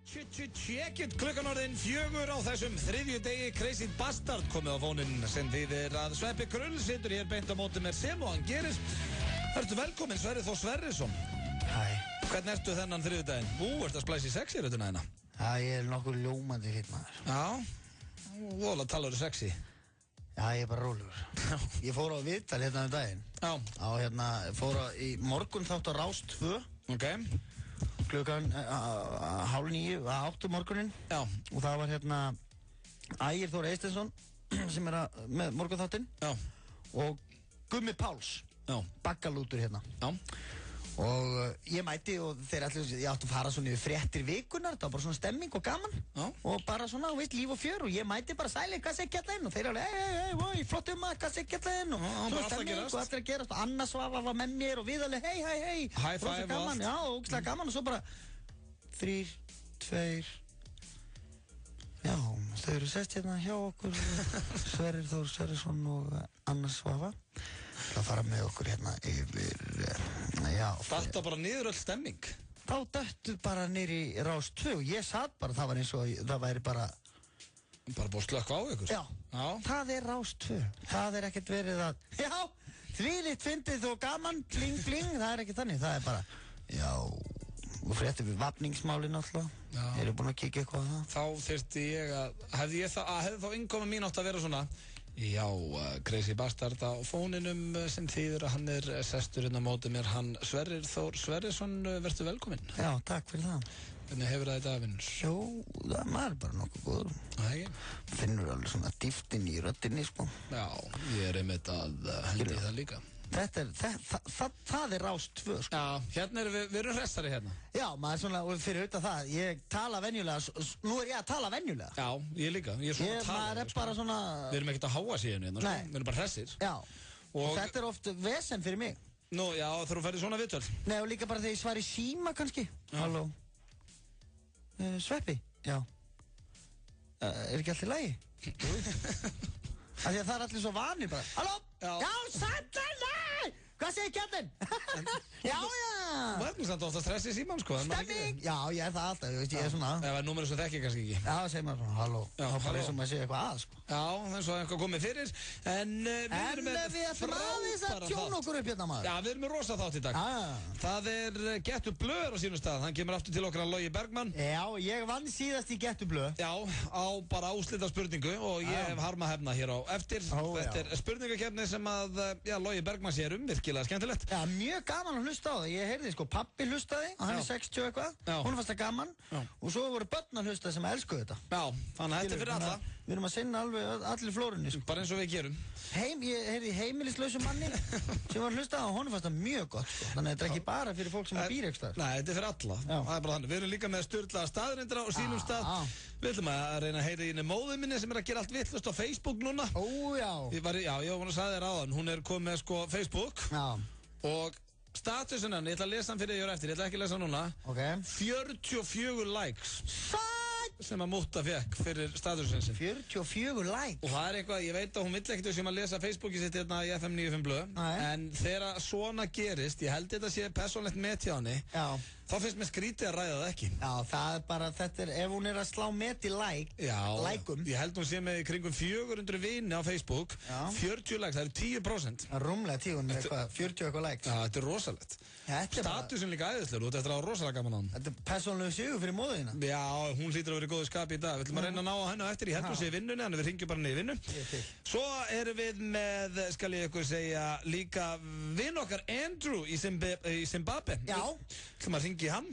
Check-it, klukkan orðin 4 á þessum þriðju degi. Crazy Bastard komið á fóninn sem þýðir að Sveppi Krull situr hér beint á móti mér sem og hann gerir. Ertu velkominn Sverrir Þór Sverrisson. Hæ. Hvernig ertu þennan þriðju daginn? Ertu að splæsa í sexi rötuna hérna? Já, ég nokkuð ljómandi hitt maður. Já, vola talar sexi. Já, ég bara rólegur. Ég fór á viðtal hérna daginn. Já. Fór í morgun þátt á Rás 2. Ok. Klukkan 8:30 morgunin. Já. Og það var Ægir Þór Eysteinsson sem með morgunþáttinn. Já. Og Gummi Páls. Já. Baggalútur hérna. Já. Og ég mæti og þeir allir, ég átti að fara svona yfir fréttir vikunar, það var bara svona stemming og gaman. Já. Og bara svona, veist, líf og fjör og ég mæti bara sæli, hvað sé ekki alltaf inn og þeir alveg, hei, flott maður, hvað sé ekki alltaf inn og svona stemming og allir að gerast og Anna Svava var með mér og við alveg, hei, high five og allt. Já, ógeðslega gaman og svo bara 3, 2, já, þau eru sest hérna hjá okkur, Sverrir Þór Sverrisson og Anna Svava. Það fara með okkur hérna yfir, já. Þetta bara niður öll stemming? Þá döttu bara niður í Rás 2 og ég satt bara, það var eins og það væri bara búið slökk á ykkur? Já, það Rás 2. Það ekkert verið að, já, þvílíkt fyndið og gaman, bling, það ekki þannig, það bara, já, og fréttir við vafningsmáli náttúrulega. Eru búin að kíkja eitthvað á það? Þá þyrfti ég hefði þá innkoma mín átt að vera svona, já, Crazy Bastard á fóninum sem þýðir að hann sestur hérna á móti mér, hann Sverrir Þór Sverrisson, vertu velkominn. Já, takk fyrir það. Hvernig hefur það í dag, vinnur? Jó, maður bara nokkuð góður. Það ekki? Finnur alveg svona dýftin í röddinni, sko. Já, ég einmitt að hendi það líka. Það Rás 2, sko. Já, hérna við erum hressari hérna. Já, maður svona, og fyrir auðvitað það, ég tala venjulega, nú ég að tala venjulega. Já, ég líka, ég svona tala. Maður bara svona... Við erum ekkert að háa síðan hérna, sko, við erum bara hressir. Já, og þetta oft vesen fyrir mig. Nú, já, þú ferði svona viðtöl. Nei, og líka bara þegar ég svari síma kannski. Halló. Sveppi? Já. Ekki allt í lagi? Af því að það allir svo vanir bara. Halló? Já, sætlanæ! Hvað segir kjættin? Já. Þú ert samt ofta stressið símann, sko. Stemming! Já, ég það alltaf, ég er svona. Ef það númerið sem þekki kannski ekki. Já, segir maður svona, halló. Já, bara eins og maður segir eitthvað að, sko. Já, eins og eitthvað komið fyrir. En við ætlum aðeins að tjóna okkur upp hérna, maður. Já, við erum með rosa þátt í dag. Það Gettu Blöð á sínum stað. Hann kemur aftur til okkar að Logi Bergmann. Já, ég vann síðast í Gettu Blöð. Já, á bara úslita spurningu og ég hef harma hefna hér á eftir. Þetta spurningakeppni sem að Logi Bergmann sér virkilega skemmtilegt. Já, mjög gaman að hlusta á það. Ég heyrði sko, pabbi hlustaði og hann 60 eitthvað. Hún fannst það gaman og svo voru börn að hlusta sem elskuðu þetta. Já, þannig að þetta fyrir alla. Við erum að sinna allir flórunni, sko. Bara eins og við gerum. Ég heyrði heimilislausu manni sem var að hlusta á og hún fannst það mjög gott, sko. Þannig að þetta ekki bara fyrir fólk sem býr ekki staðar. Nei, þetta fyrir alla. Það bara þannig. Við erum líka með sturlaða staðrindra á sínum stað. Við ætlum að reyna að heyra í henni móðu minni sem að gera allt vitlaust á Facebook núna. Ég var að sagði þér áðan, hún komið með sko Facebook. Og statusin hann, ég ætla að lesa hann fyrir því eftir, ég ætla ekki að lesa hann núna. 44 likes sem að Mútta fekk fyrir statusin sin. 44 likes? Og það eitthvað, ég veit að hún vill ekkert sem að lesa Facebooki sitt hérna í FM 95 Blöð. En þegar svona gerist, ég held þetta sé persónlegt met hjá henni. Þá finnst mér skrítið að ræða það ekki. Já, það bara, ef hún að slá met í lækum. Ég held hún sé með kringum 400 vini á Facebook. 40 likes, það eru 10%. Rúmlega 10, hún eitthvað, 40 eitthvað likes. Já, þetta er rosalegt. Statusin líka æðislegur, þetta er á rosalega gaman á hann. Þetta er persónlegu sigur fyrir móðina. Já, hún hlýtur að vera í góðu skapi í dag. Við ætlum að reyna að ná á hennu eftir, ég held hún sé í vinnunni, þannig við hringjum bara niður í vinnu. Svo erum við með, skal ég ykkur segja, líka vinn okkar Andrew í Zimbabwe. Já.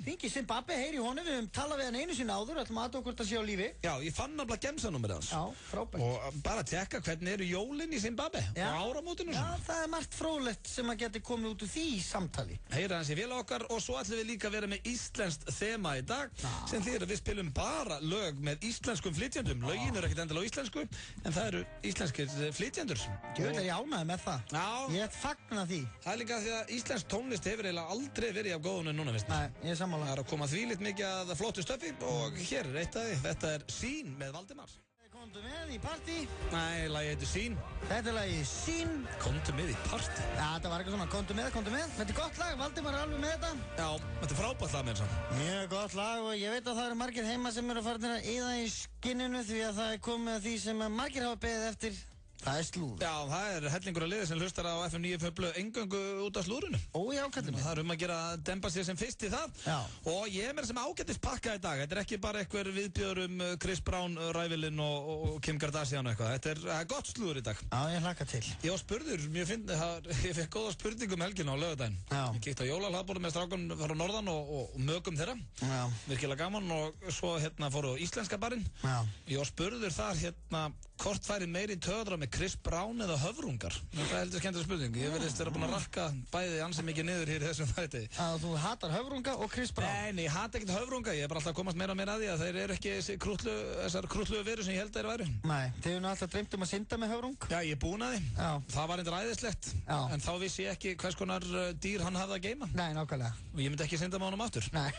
Ringi Zimbabwe, heyri honum, við höfum talað við hann einu sinni áður, ætlum að hvort það sé á lífi. Já, ég fann nefnilega gemsanúmerið hans. Já, frábært. Og bara tjekka hvernig eru jólin í Zimbabwe og áramótinu og svona. Já, það margt fróðlegt sem að geti komið út úr því samtali. Heyra hans í félag okkar og svo ætlum við líka að vera með íslenskt þema í dag sem þýðir að við spilum bara lög með íslenskum flytjendum. Lögin eru ekkert endilega á íslensku, en það eru íslenskir flytjendur. Ég vil ég ánægði með það. Já. Ég fagna því. Það er líka því að íslensk tónlist hefur eiginlega aldrei verið af góðunum núna, veist. Nei, ég er sammála. Það er að koma þvílitt mikið að flottu stöfi og hér er eitt af því. Þetta er Sín með Valdimar. Komdu með í partí. Nei, lagið heitir Sín. Þetta er lagið Sín. Komdu með í partí. Já, þetta var eitthvað svona, komdu með. Þetta er gott lag, Valdimar er alveg með þetta. Já, þetta er frábært lag með þess. Mjög gott lag og ég veit að það eru margir heima sem eru farin að eyða í skinninu því að það er komið að því sem margir hafa beðið eftir. Það er slúður. Já, það er hellingur að liði sem hlustar á FM 95 engöngu út af slúðrinu. Ó, já, kallið mig. Það er að gera að dempa sér sem fyrst í það. Já. Og ég er mér sem ágættis pakka í dag. Þetta er ekki bara einhver viðbjöður Chris Brown, Rævilinn og Kim Kardashian og eitthvað. Þetta er gott slúður í dag. Já, ég hlakka til. Ég var spurður, ég fekk góða spurningum helgina á laugardaginn. Já. Ég kíkti á jólahlaðborðið með strákunum frá norðan og mögum þeirra. Já. Virkilega gaman og svo fóru á íslenska barinn. Já. Ég var spurður þar hvort færi meiri töðra með Chris Brown eða höfrungar? Það er heldur skemmtileg spurning. Ég verðist vera búinn að rakka bæði ansi mikið niður hér í þessum þætti. Að þú hatar höfrunga og Chris Brown? Nei, ég hata ekkert höfrunga. Ég er bara alltaf að komast meira og meira að því að þeir eru ekki þessar krútlugu veru sem ég held að þeir væru. Nei, þið hefur nú alltaf dreymt að synda með höfrung? Já, ég er búinn að því. Já. Það var eitthvað æðislegt. Já. En þá vissi ég ekki hvers konar dýr hann hafði að geyma. Nei, nákvæmlega. Og ég myndi ekki synda með honum aftur. Nei.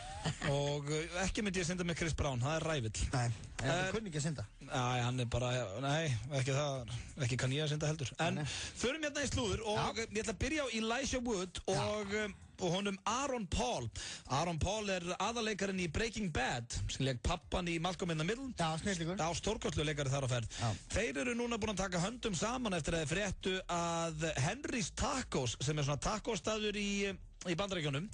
Og ekki myndi ég synda með Chris Brown, það er Rævill. Nei, en það kunni ekki að synda. Æ, hann er bara, nei, ekki kann ég að synda heldur. En förum hérna í slúður og ég ætla að byrja á Elijah Wood og honum Aaron Paul. Aaron Paul er aðaleikarin í Breaking Bad sem leik pappan í Malcolm in the Middle. Já, snillíkur. Já, stórkostlegur leikari þar á ferð. Já. Þeir eru núna búin að taka höndum saman eftir að þeir fréttu að Henry's Tacos, sem er svona tacostaður í Bandaríkjunum,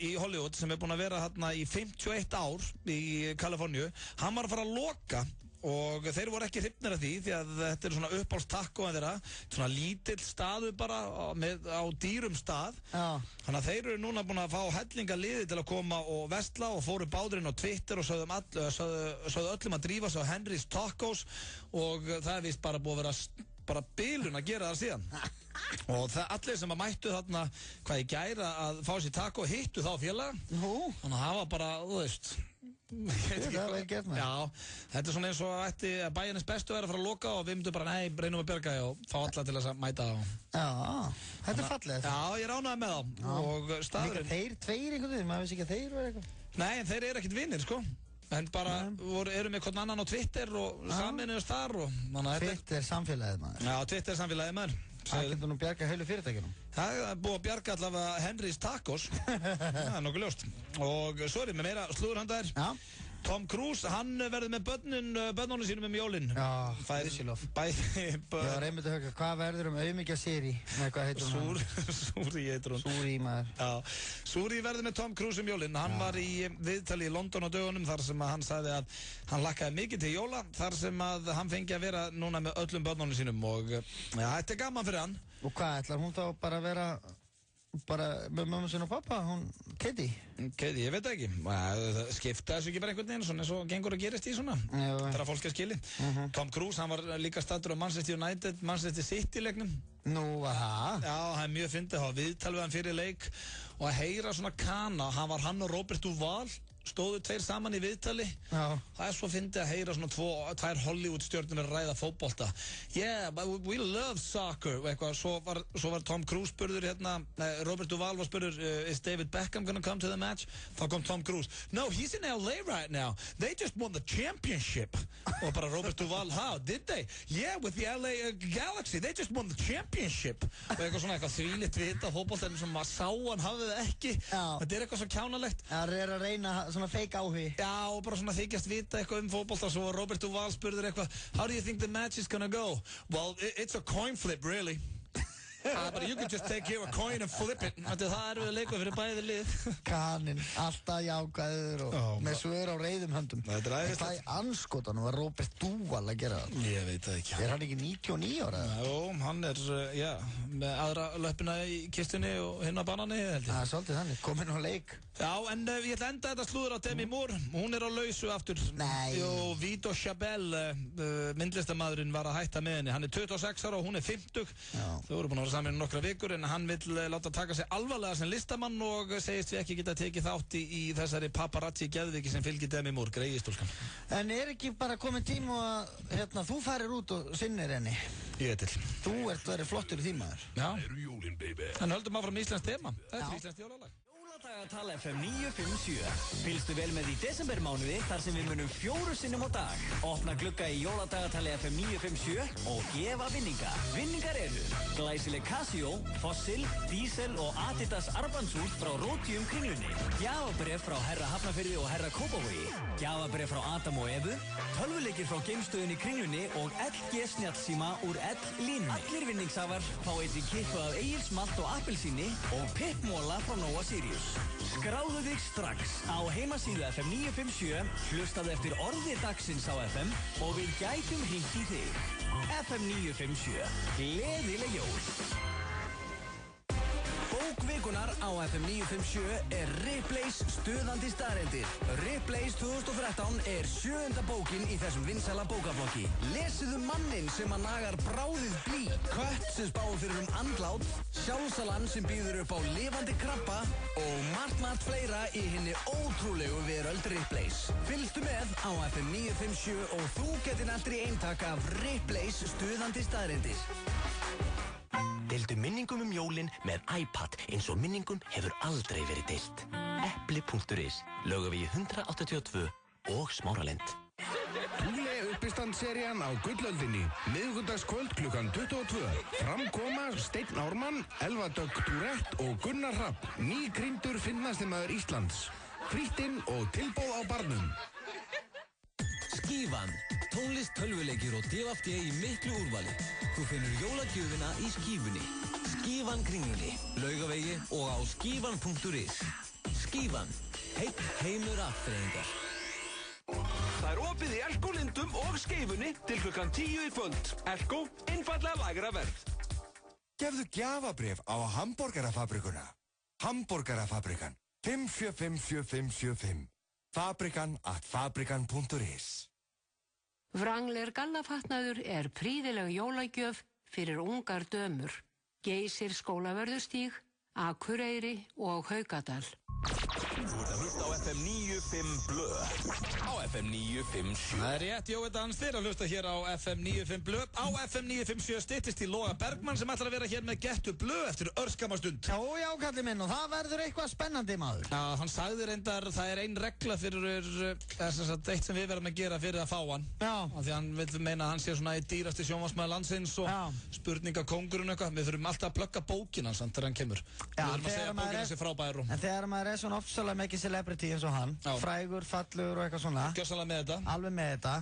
í Hollywood, sem er búin að vera hérna í 51 ár í Kaliforníu, hann var að fara að loka. Og þeir voru ekki hrifnir af því að þetta er svona uppáhaldstakkóan þeirra, svona lítill staðu bara á dýrum stað. Já. Þannig að þeir eru núna búin að fá hellinga liði til að koma og versla og fóru báðurinn á Twitter og sögðu öllum að drífa sig á Henry's Tacos og það er vist bara búið að vera bara bilun að gera það síðan. Og allir sem að mættu þarna hvað í gæra að fá sér taco hittu þá félaga. Þannig að það var bara, þú veist, það var vel gert maður. Já, þetta er svona eins og að bæjarins bestu er að fara að loka og við myndum bara, nei, reynum að bjarga og fá alla til þess að mæta á. Já, þetta er fallið. Já, ég ránaði með þá. Og staðurinn. Líka þeir tveir einhvern veginn, maður vissi ekki að þeir var eitthvað. Nei, en þeir eru ekkert vinnir, sko. En bara eru með hvern annan á Twitter og saminuðust þar og... Twitter samfélagið maður. Já, Twitter samfélagið maður. Það getur nú bjarga heilu fyrirtækjunum. Það er búið að bjarga allavega Henry's Tacos. Það er nokkuð ljóst. Og svo er ég með meira slúðurhandar. Já. Tom Cruise, hann verður með börnunum sínum jólinn. Já, Ísilov. Ég var einmitt að höfka, hvað verður auðmikja Siri? Nei, hvað heitur hún? Súri heitur hún. Súri maður. Já, Súri verður með Tom Cruise jólinn. Hann var í viðtali í London á dögunum þar sem að hann sagði að hann lakkaði mikið til jóla þar sem að hann fengi að vera núna með öllum börnunum sínum og þetta er gaman fyrir hann. Og hvað, ætlar hún þá bara að vera með mamma sinna og pappa, hún Katie? Katie, ég veit ekki. Skipta þessu ekki bara einhvern veginn svona eins og gengur að gerist í svona. Þegar fólk er skilið. Tom Cruise, hann var líka staddur á Manchester United, Manchester City leiknum. Nú, aha. Já, hann er mjög fyndið að hafa viðtal við hann fyrir leik og að heyra svona kana, hann og Robert Duvall stóðu tveir saman í viðtali. Já. Það er svo fyndið að heyra svona tvær Hollywood stjörnur að ræða fótbolta. Yeah, but we love soccer og eitthvað, svo var Tom Cruise spurður Robert Duvall var spurður is David Beckham gonna come to the match? Þá kom Tom Cruise, no, he's in LA right now, they just won the championship. Og bara Robert Duvall, how, did they? Yeah, with the LA Galaxy, they just won the championship. Og eitthvað þvílitt vita fótbolta en sem maður sá hann hafði það ekki. Já. Þetta er eitthvað svo kjánalegt. Það er að reyna svona fake áhugi. Já, og bara svona þykjast vita eitthvað fótbolta, svo Robert Duvall spurður eitthvað, how do you think the match is gonna go? Well, it's a coin flip, really. But you can just take here a coin and flip it. Það er við leikuð fyrir bæði lið. Kaninn, alltaf jákvæður og með svör á reiðum höndum. Það er anskotanum var Robert Duvall að gera það. Ég veit það ekki. Er hann ekki 99 ára? Jó, hann er, með aðra löppina í kistunni og hinn á banani, held ég. Það er svolítið þannig, komin á leik. Já, en ég ætla að enda þetta slúður á Demi Moore. Hún er á lausu aftur. Nei. Jú, Vito Chabelle, myndlistamæðurinn var að hætta með henni. Hann er 26 ára og hún er 50. Já. Þau voru búin að vera saman nokkra vikur en hann vill láta taka sig alvarlega sem listamann og segist við ekki geta tekið þátt í þessari paparazzi geðviki sem fylgir Demi Moore, greiðistúlkan. En er ekki bara komin tíma að þú farir út og sinnir henni? Ég er til. Þú ert verið flottur í því maður. Já. En höldum áfram íslenskt tema. Þetta er íslenskt jólalag. Jóladagatal FM 957. Fylgstu vel með í desembermánuði þar sem við munum 4 sinnum á dag. Opna glugga í Jóladagatali FM 957 og gefa vinninga. Vinningar eru glæsileg Casio, Fossil, Diesel og Adidas armbandsúr frá Rótium Kringlunni. Gjafabréf frá Herra Hafnarfirði og Herra Kópavogi. Gjafabréf frá Adam og Evu. Tölvuleikir frá geimstöðinni Kringlunni og LG snjallsíma úr L-línunni. Allir vinningshafar fá einnig kippu af Egils Malt og appelsíni og pippmóla frá Nóa Sirius. Skráðu þig strax á heimasíðu FM 957, hlustaðu eftir orði dagsins á FM og við gætum hringt í þig. FM 957, gleðileg jól. Bók vikunar á FM 957 er Ripley's stuðandi staðreyndir. Ripley's 2013 er 7. bókin í þessum vinsæla bókaflokki. Lesiðu manninn sem að nagar bráðið blý, kött sem spáir fyrir andlát, sjálfsalan sem býður upp á lifandi krabba og margt fleira í hinni ótrúlegu veröld Ripley's. Fylgstu með á FM 957 og þú getur nættri eintak af Ripley's stuðandi staðreyndir. Deildu minningum jólin með iPad eins og minningum hefur aldrei verið deilt. Epli.is, Laugavegi 182 og Smáralind. Túle uppistandsserían á Gullöldinni, miðvikudagskvöld klukkan 22. Framkoma Steinn Ármann, Elva Dögg Tourette og Gunnar Hrapp, nýkrýndur finnastimaður Íslands. Frítt inn og tilboð á barnum. Skífan, tónlist, tölvuleikir og DFD í miklu úrvali. Þú finnur jólagjöfina í Skífunni. Skífan Kringlunni, Laugavegi og á skífan.is. Skífan, heill heimur afþreyingar. Það opið í Elko Lindum og Skeifunni til klukkan 10 í kvöld. Elko, einfallega lægra verð. Gefðu gjafabréf á Hamborgarafabrikuna. Hamborgarafabrikan, 5757575. Fabrikan@fabrikan.is. Wrangler gallafatnaður er prýðileg jólagjöf fyrir ungar dömur. Geysir Skólavörðustíg, Akureyri og Haukadal. Þú ert að hlusta á FM 95 Blö. Á FM 957. Það er rétt, Jói Dans, þér að hlusta hér á FM 95 Blö. Á FM 957 styttist í Loga Bergmann sem ætlar að vera hér með Gettu Blö eftir örskamastund. Já, kallið minn, og það verður eitthvað spennandi, maður. Já, hann sagði reyndar, það er ein regla fyrir, eitt sem við verðum að gera fyrir að fá hann. Já. Af því hann vil meina að hann sé svona í dýrasti sjónvarpsmaður landsins og spurningakóngurinn eitthvað. Við þurfum alltaf að plugga bókina hans þegar hann kemur. Já, við þurfum að segja bókina sé frábær. En þegar maður er svona ofsalega mikið celebrity eins og hann, frægur, fallegur og eitthvað svona, gjörsamlega með þetta. Alveg með þetta,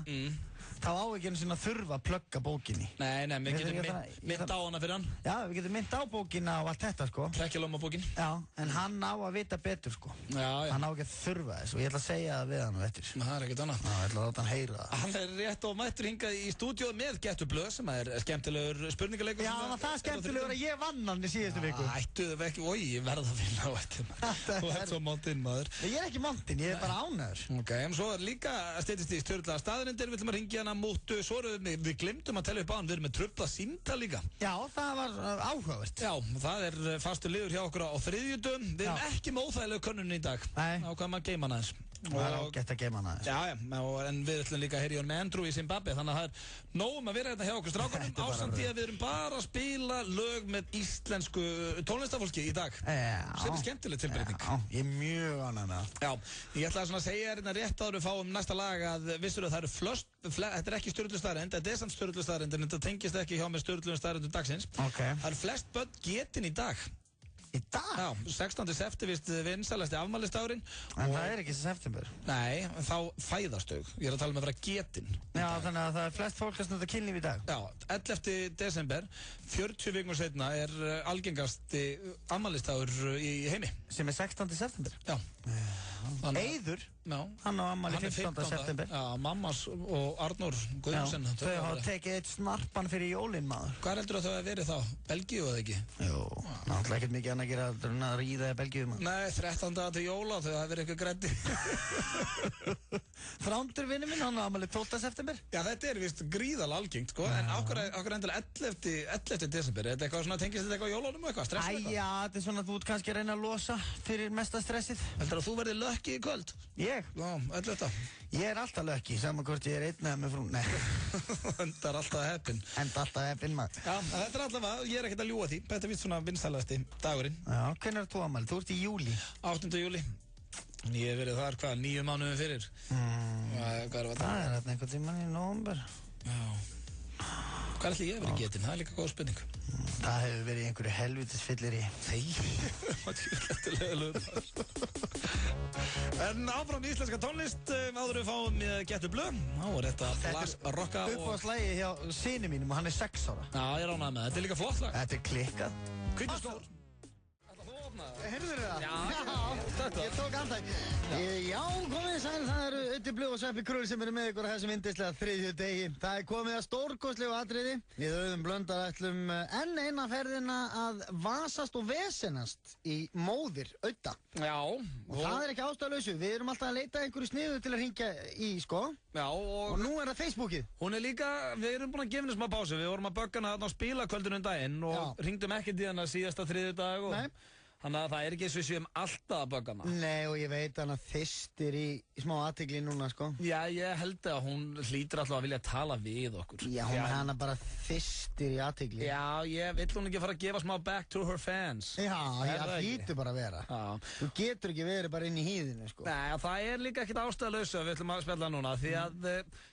þá á ekki einu sinna að þurfa að plugga bókinni. Nei, við getum mynd á hana fyrir hann. Já, við getum mynd á bókina og allt þetta, sko. Hrekkjalóma bókin. Já, en hann á að vita betur, sko. Já. Hann á ekki að þurfa þess og ég ætla að segja það við hann og eftir. Það er ekkert annað. Já, ég ætla að láta hann heyra það. Hann er rétt og mættur hingað í stúdíóð með Gettu Blö sem er skemmtilegur spurningaleikur. Já, það er skemmtilegur að ég vann hann í síðustu viku. Ættuðu ekki, ég verð að finna á þetta. Þú ert svo montinn, maður. Ég er ekki montinn, ég er bara ánæður. Ok, en svo er líka styttist í stjórnlega staðarindir, við ætlum að ringja hana múttu, svo við glemdum að tella upp á hann, við erum með trufla símtal líka. Já, það var áhugavert. Já, það er fastur liður hjá okkur á þriðjudum, við erum ekki með óþægilegu könnun í dag. Nei. Ákvæðum að geima hana þess. Það er ágætt að geima hana þess. Já, en við ætlum líka að heyra í hann með Andrew í Zimbabwe, þannig að það er nógum að vera hérna hjá okkur strákunum, ásamt því að við erum bara að spila lög með íslensku tónlistafólki í dag. Sem er skemmtileg tilbreyting. Já, ég er mjög ánægður. Já, ég ætla að segja hérna rétt áður við fáum næsta lag að vissur að það eru þetta er ekki Sturlu staðreynd, þetta er samt Sturlu staðreynd en þetta tengist ekki hjá með Sturlu staðreyndum dagsins. Það eru flest börn getin í dag. Í dag? Já, 16. september vinsælasti afmælisdagurinn. En það er ekki september. Nei, þá fæðast þau. Ég er að tala um að vera getin. Já, þannig að það er flest fólk að stunda kynlíf í dag. Já, 11. desember, 40 vikum seinna er algengasti afmælisdagur í heimi. Sem er 16. september? Já. Eiður? Já. Hann á afmæli 15. september. Já, mammas og Arnór Guðjónsson. Þau hafa tekið eitt snarpan fyrir jólinn, maður. Hvað heldur þau að verið þá? Belgíu eða ekki? Jú, náttúrulega ekkert mikið annað að gera að ríða í Belgíu, maður. Nei, 13. til jóla, þau hafa verið eitthvað græddi. Þrándur vinur minn, hann á afmæli 12. september. Já, þetta vist gríðalega algengt, sko, en okkur endilega 11. desember, er þetta eitthvað svona, tengist þetta eitthvað á jólunum og eitthvað, stressið eitthvað? Já, þetta er svona að þú ert kannski að reyna að losa fyrir mesta stressið. Heldur að þú verði lucky í kvöld? Ég? Já, 11. Ég er alltaf lucky, saman hvort ég er einn eða með frú, nei. Endar alltaf heppinn. Enda alltaf heppinn, maður. Já, þetta er allavega, ég er ekkert að ljúga því, þetta er vist svona vinsælasti dagurinn. Já, hvenær er þú afmæli? Þú ert í júlí. 8. júlí. Ég hef verið þar, 9 mánuðum fyrir. Hvað er það? Það er hérna einhvern tímann í nóvember. Já. Hvað ætli ég hef verið getinn? Það er líka góð spurning. Það hefur verið einhverju helvitis fyllir í. Nei, það var tjóðlættilega. En áfram íslenska tónlist, áður við fáum Gettu blöð. Þá er þetta Blas Rokka og... Þetta er uppáhaldslægi hjá syni mínum og hann er 6 ára. Já, ég er ánægð með það. Þetta er líka flott lag. Þetta er klikkað. Hvítustór. Ætla þú að opna það? Heyrður þið það? Já, ég tók andæg. Já, komið sæl, það eru Öddi Blöð og Sveppi Krúl sem eru með ykkur á þessum yndislega 3. degi. Það er komið að stórkostlegu atriði. Við Auðun Blöndal ætlum enn eina ferðina að vasast og vesenast í móðir Audda. Já. Og það er ekki ástæðulausu. Við erum alltaf að leita einhverju sniðu til að hringja í, sko. Já, og nú er það Facebookið. Hún er líka, við erum búin að gefa henni smá pásu. Við vorum að bögga hana á spilakvöldinu daginn og hringdum ekkert í hana síðasta 3. dag og... Nei. Þannig að það er ekki eins og við séum alltaf að bögga hana. Nei, og ég veit hana þyrstir í smá athygli núna, sko. Já, ég held að hún hlýtur alltaf að vilja tala við okkur. Já, hún hana bara þyrstir í athygli. Já, ég vill hún ekki fara að gefa smá back to her fans. Já, það hlýtur bara að vera. Já. Þú getur ekki verið bara inn í hýðinu, sko. Nei, það er líka ekkert ástæðalausu að við ætlum að spjalla núna. Því að,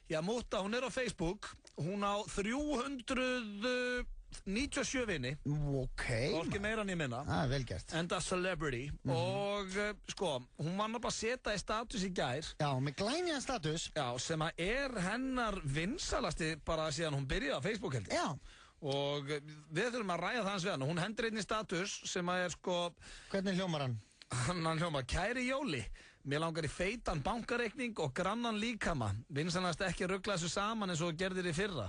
já, Múta, hún er á Facebook. Hún á 397 vini. Ok. Hvorki meira en ég minna. Það er vel gert. Enda celebrity. Og sko, hún var náttúrulega að setja í status í gær. Já, með glænjaðan status. Já, sem að er hennar vinsalasti bara síðan hún byrjaði á Facebook heldur. Já. Og við þurfum að ræða það hans við hann. Hún hendur einn í status sem að er sko... Hvernig hljómar hann? Hann hljómar, kæri Jóli. Mér langar í feitan bankareikning og grannan líkama. Vinsanast ekki ruggla þessu saman eins og gerðir í fyrra.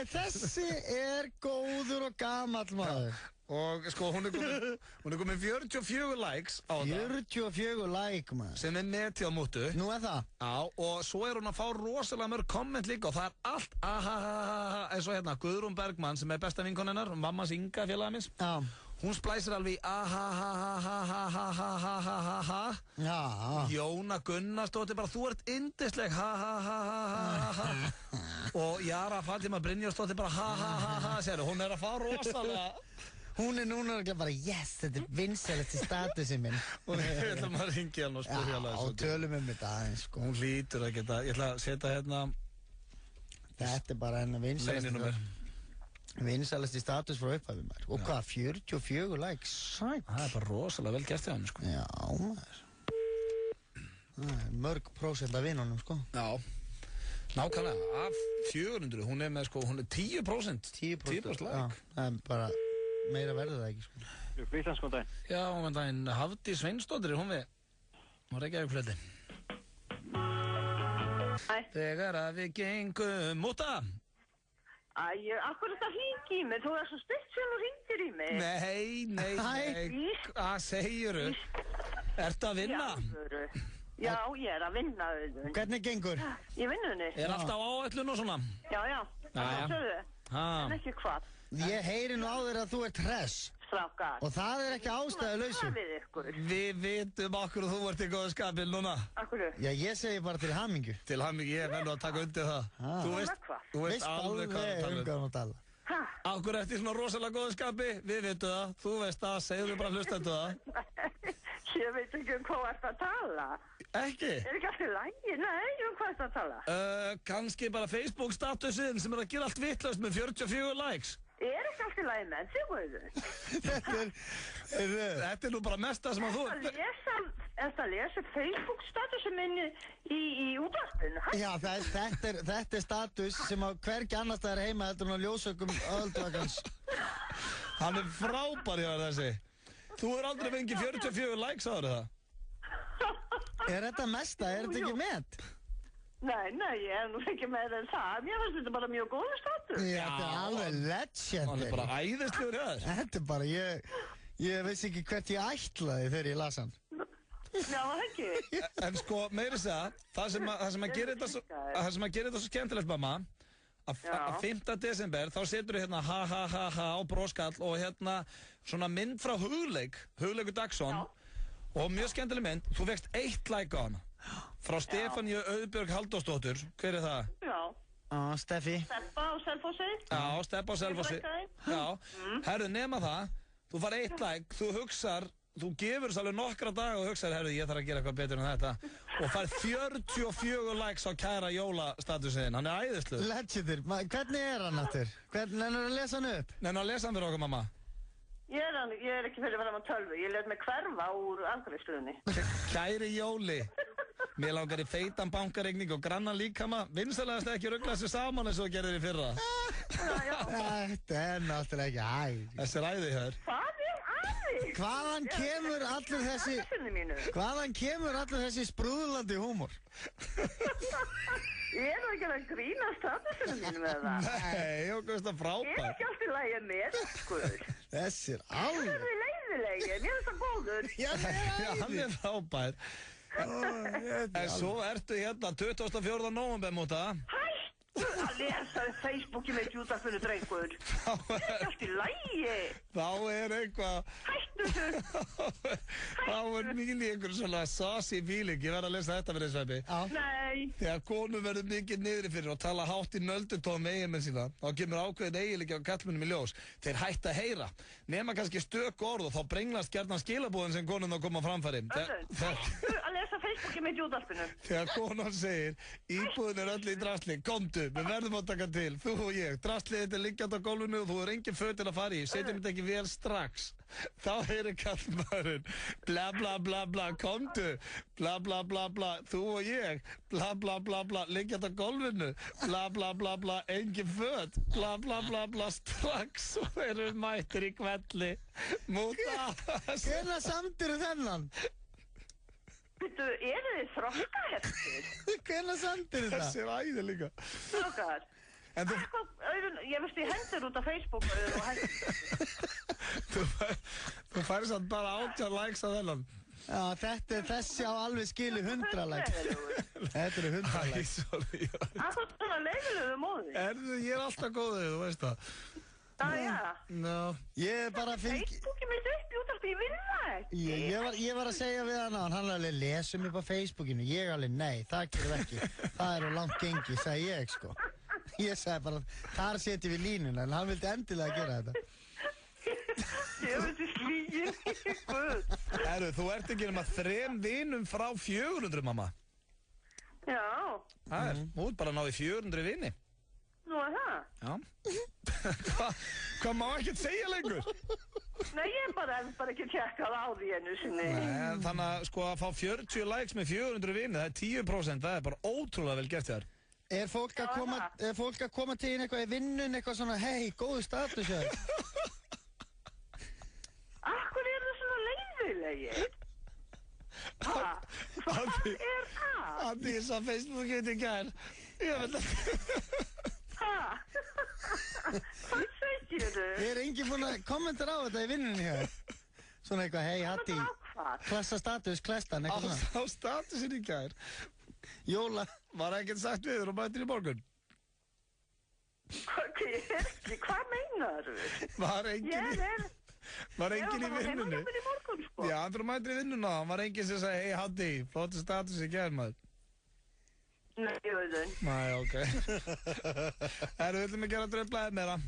Þessi er góður og gamall maður. Og sko, hún er komin 44 likes á það. 44 like, maður. Sem er neti á Mútu. Nú er það. Já, og svo er hún að fá rosalega mörg komment líka og það er allt ahahaha, eins og hérna Guðrún Bergmann sem er besta vinkon hennar, mammas Inga félaga minns. Já. Hún splæsir alveg í ahahahahahahahahaha. Já. Jóna Gunnarsdóttir bara, þú ert yndisleg, hahahahaha. Og Jara Fatima Brynjarsdóttir bara, hahahaha, séru, hún er að fá rosalega. Hún er núna bara, yes, þetta er vinsælast í statusinn minn. Og við ætlum að ringja hann og spyrja hann. Já, og tölum þetta aðeins, sko. Hún hlýtur að geta, ég ætla að setja hérna. Þetta er bara hennar vinsælast í status frá upphæfi, maður. Og hvað, 44 likes? Sæt. Það er bara rosalega vel gert hjá hann, sko. Já, maður. Það er mörg prósent af vinunum, sko. Já. Nákvæmlega, af 400, hún er með, sko, hún er 10%. 10% like. Já, það er bara, meira verður það ekki, sko. Íslands, góðan daginn. Já, góðan daginn, Hafdís Sveinsdóttir, hún við. Hún er ekki að fleti. Hæ. Þegar að við gengum, Múta. Akkur þetta hringi í mig, þú er svo stutt sem þú hringir í mig. Nei, hvað segiru? Ertu að vinna? Já, ég er að vinna, Auðun. Hvernig gengur? Í vinnunni. Er alltaf áætlun og svona? Já, það sögðu. En ekki hvað. Ég heyri nú á þér að þú ert hress. Strákar. Og það er ekki ástæðulausu. Hvað við ykkur? Við vitum okkur og þú ert í góðu skapil núna. Akkur? Já, ég segi bara til hamingju. Til hamingju, ég verður að taka undir það. Þú veist alveg hvað að tala. Akkur eftir svona rosalega góðu skapi, við vitum það. Þú veist það, segðu bara hlustendu það. Ég veit ekki hvað ert að tala. Ekki? Er ekki allir lægi? Nei, hvað ert að tala? Kannski bara Facebook statusinn sem er að gera allt vitlaust með 44 likes. Er ekki allt í lagi með þig? Þetta er nú bara mesta sem að þú... Ertu að lesa Facebook-statusum minni í útvarpinu? Já, þetta er status sem að hvergi annars það er heima heldur hún á ljósökum öldvakans. Hann er frábær hjá þessi. Þú er aldrei fengið 44 likes á það. Er þetta mesta? Er þetta ekki met? Nei, ég er nú ekki með það. Mér finnst þetta bara mjög góður status. Já, þetta er alveg legend. Hann er bara æðislegur hjá þér. Þetta er bara, ég veist ekki hvert ég ætlaði þegar ég las hann. Já, það ekki. En sko, meiri segja, það sem að gera þetta svo skemmtilegt, mamma, að 5. desember, þá setur þú hérna ha á broskall og hérna svona mynd frá Hugleikur Dagsson og mjög skemmtileg mynd, þú vekst 1 like á hana. Frá Stefaníu Auðbjörg Halldórsdóttur, hver er það? Já. Steffi. Steppa á Selfossi. Já, Steppa á Selfossi. Já, herru, nema það, þú far 1 like, þú hugsar, þú gefur þess alveg nokkra daga og hugsar, herru, ég þarf að gera eitthvað betur en þetta. Og fær 44 likes á kæra jólastatusin, hann er æðislu. Legendir, hvernig er hann aftur? Hvernig er að lesa hann upp? Nennu að lesa hann fyrir okkur, mamma. Ég er ekki fyrir fram á tölvu, ég let mig hverfa úr afgreiðslunni. Kæri Jóli. Mér langar í feitan bankareikning og grannan líkama. Vinsalegast ekki ruggla þessu saman eins og gerðir í fyrra. Þetta er náttúrulega ekki æði. Þessi er æði hér. Hvað er æði? Hvaðan kemur allur þessi sprúðlandi húmor? Ég er ekki að grína statusinu mínu með það. Nei, okkur veist það frábært. Ég er ekki alltaf lægið með, sko. Þessi er alveg. Ég er leiðilegi, mér finnst það góður. Já, hann er frábært. En svo ertu hérna 24. nóvember múta. Hættu að lesa Facebooki með útvarpinu, drengur. Ég er ekki alltaf lægi. Þá er eitthvað. Hættu þessu. Þá er mikil í einhverjum svona saucy feeling. Ég verð að lesa þetta fyrir Sveppi. Nei. Þegar konum verður mikið niðri fyrir og tala hátt í nöldurtón með eiginmenn sína, þá kemur ákveðin eiginleiki á kallmennum í ljós. Þeir hætta að heyra. Nema kannski stök orð og þá brenglast gjarnan skilabúðin sem konun þá koma á framfæri. Hættu að lesa Facebooki með útvarpinu. Þegar konan segir, íbúðin er öll í drasli, komdu, við verðum að taka til, þú og ég, draslið þetta er liggjandi á gólfinu og þú er engin föt til að fara í, setjum þetta ekki vel strax. Þá heyrir kallmaðurinn, bla bla bla bla, komdu, bla bla bla bla, þú og ég, bla bla bla bla, liggjandi á gólfinu, bla bla bla bla, engin föt, bla bla bla bla, strax og þeir eru mættir í kvelli. Múta. Hvernig samtirðu þennan? Býttu, eru þið þroskaheftir? Hvernig samtirðu það? Þessi er æði líka. Þroskar? Ég veist ég hendur út á Facebook og hendur. Þú færi samt bara 18 likes á þennan. Já, þetta er þessi á alveg skilu 100 likes. Þetta eru 100 likes. Akkur svona leiðilegu móði. Ég er alltaf góðið, þú veist það. Já. Ég er bara að fylgja. Facebooki mitt upp í útvarpi, ég vil það ekki. Ég var að segja við hann alveg lesum upp á Facebookinu. Ég alveg, nei, það gerum við ekki. Það er á langt gengi, sagði ég, sko. Ég sagði bara, þar setjum við línuna, en hann vildi endilega gera þetta. Ég veit í slígin, guð. Þú ert ekki nema 3 vinum frá 400, mamma. Já. Það er, þú ert bara að ná í 400 vini. Nú er það? Já. Hvað má ekkert segja lengur? Nei, ég hef bara ekki tjekkað á því einu sinni. Nei, þannig að sko að fá 40 likes með 400 vini, það er 10%, það er bara ótrúlega vel gert þér. Er fólk að koma til þín eitthvað í vinnun, eitthvað svona, hei, góðu status hér? Akkur er það svona leiðilegir? Hvað er það? Andi, ég sá Facebookið í gær. Ég veit ekki. Hvað segir þú? Er enginn búinn að kommentara á þetta í vinnunni hér? Svona eitthvað, hei, Hatti, klessa status, klestan, eitthvað svona. Á statusin í gær. Jóla. Var ekkert sagt við þér og mættir í morgun? Hvað meinar þú? Var enginn í vinnunni? Ég var í morgun, sko. Já, þú mættir í vinnuna, var enginn sem sagði, hei, Hatti, flottu status í gær, maður. Nei, ég veit það. Nei, ok. Við viljum ekki gera dröflaðið með það.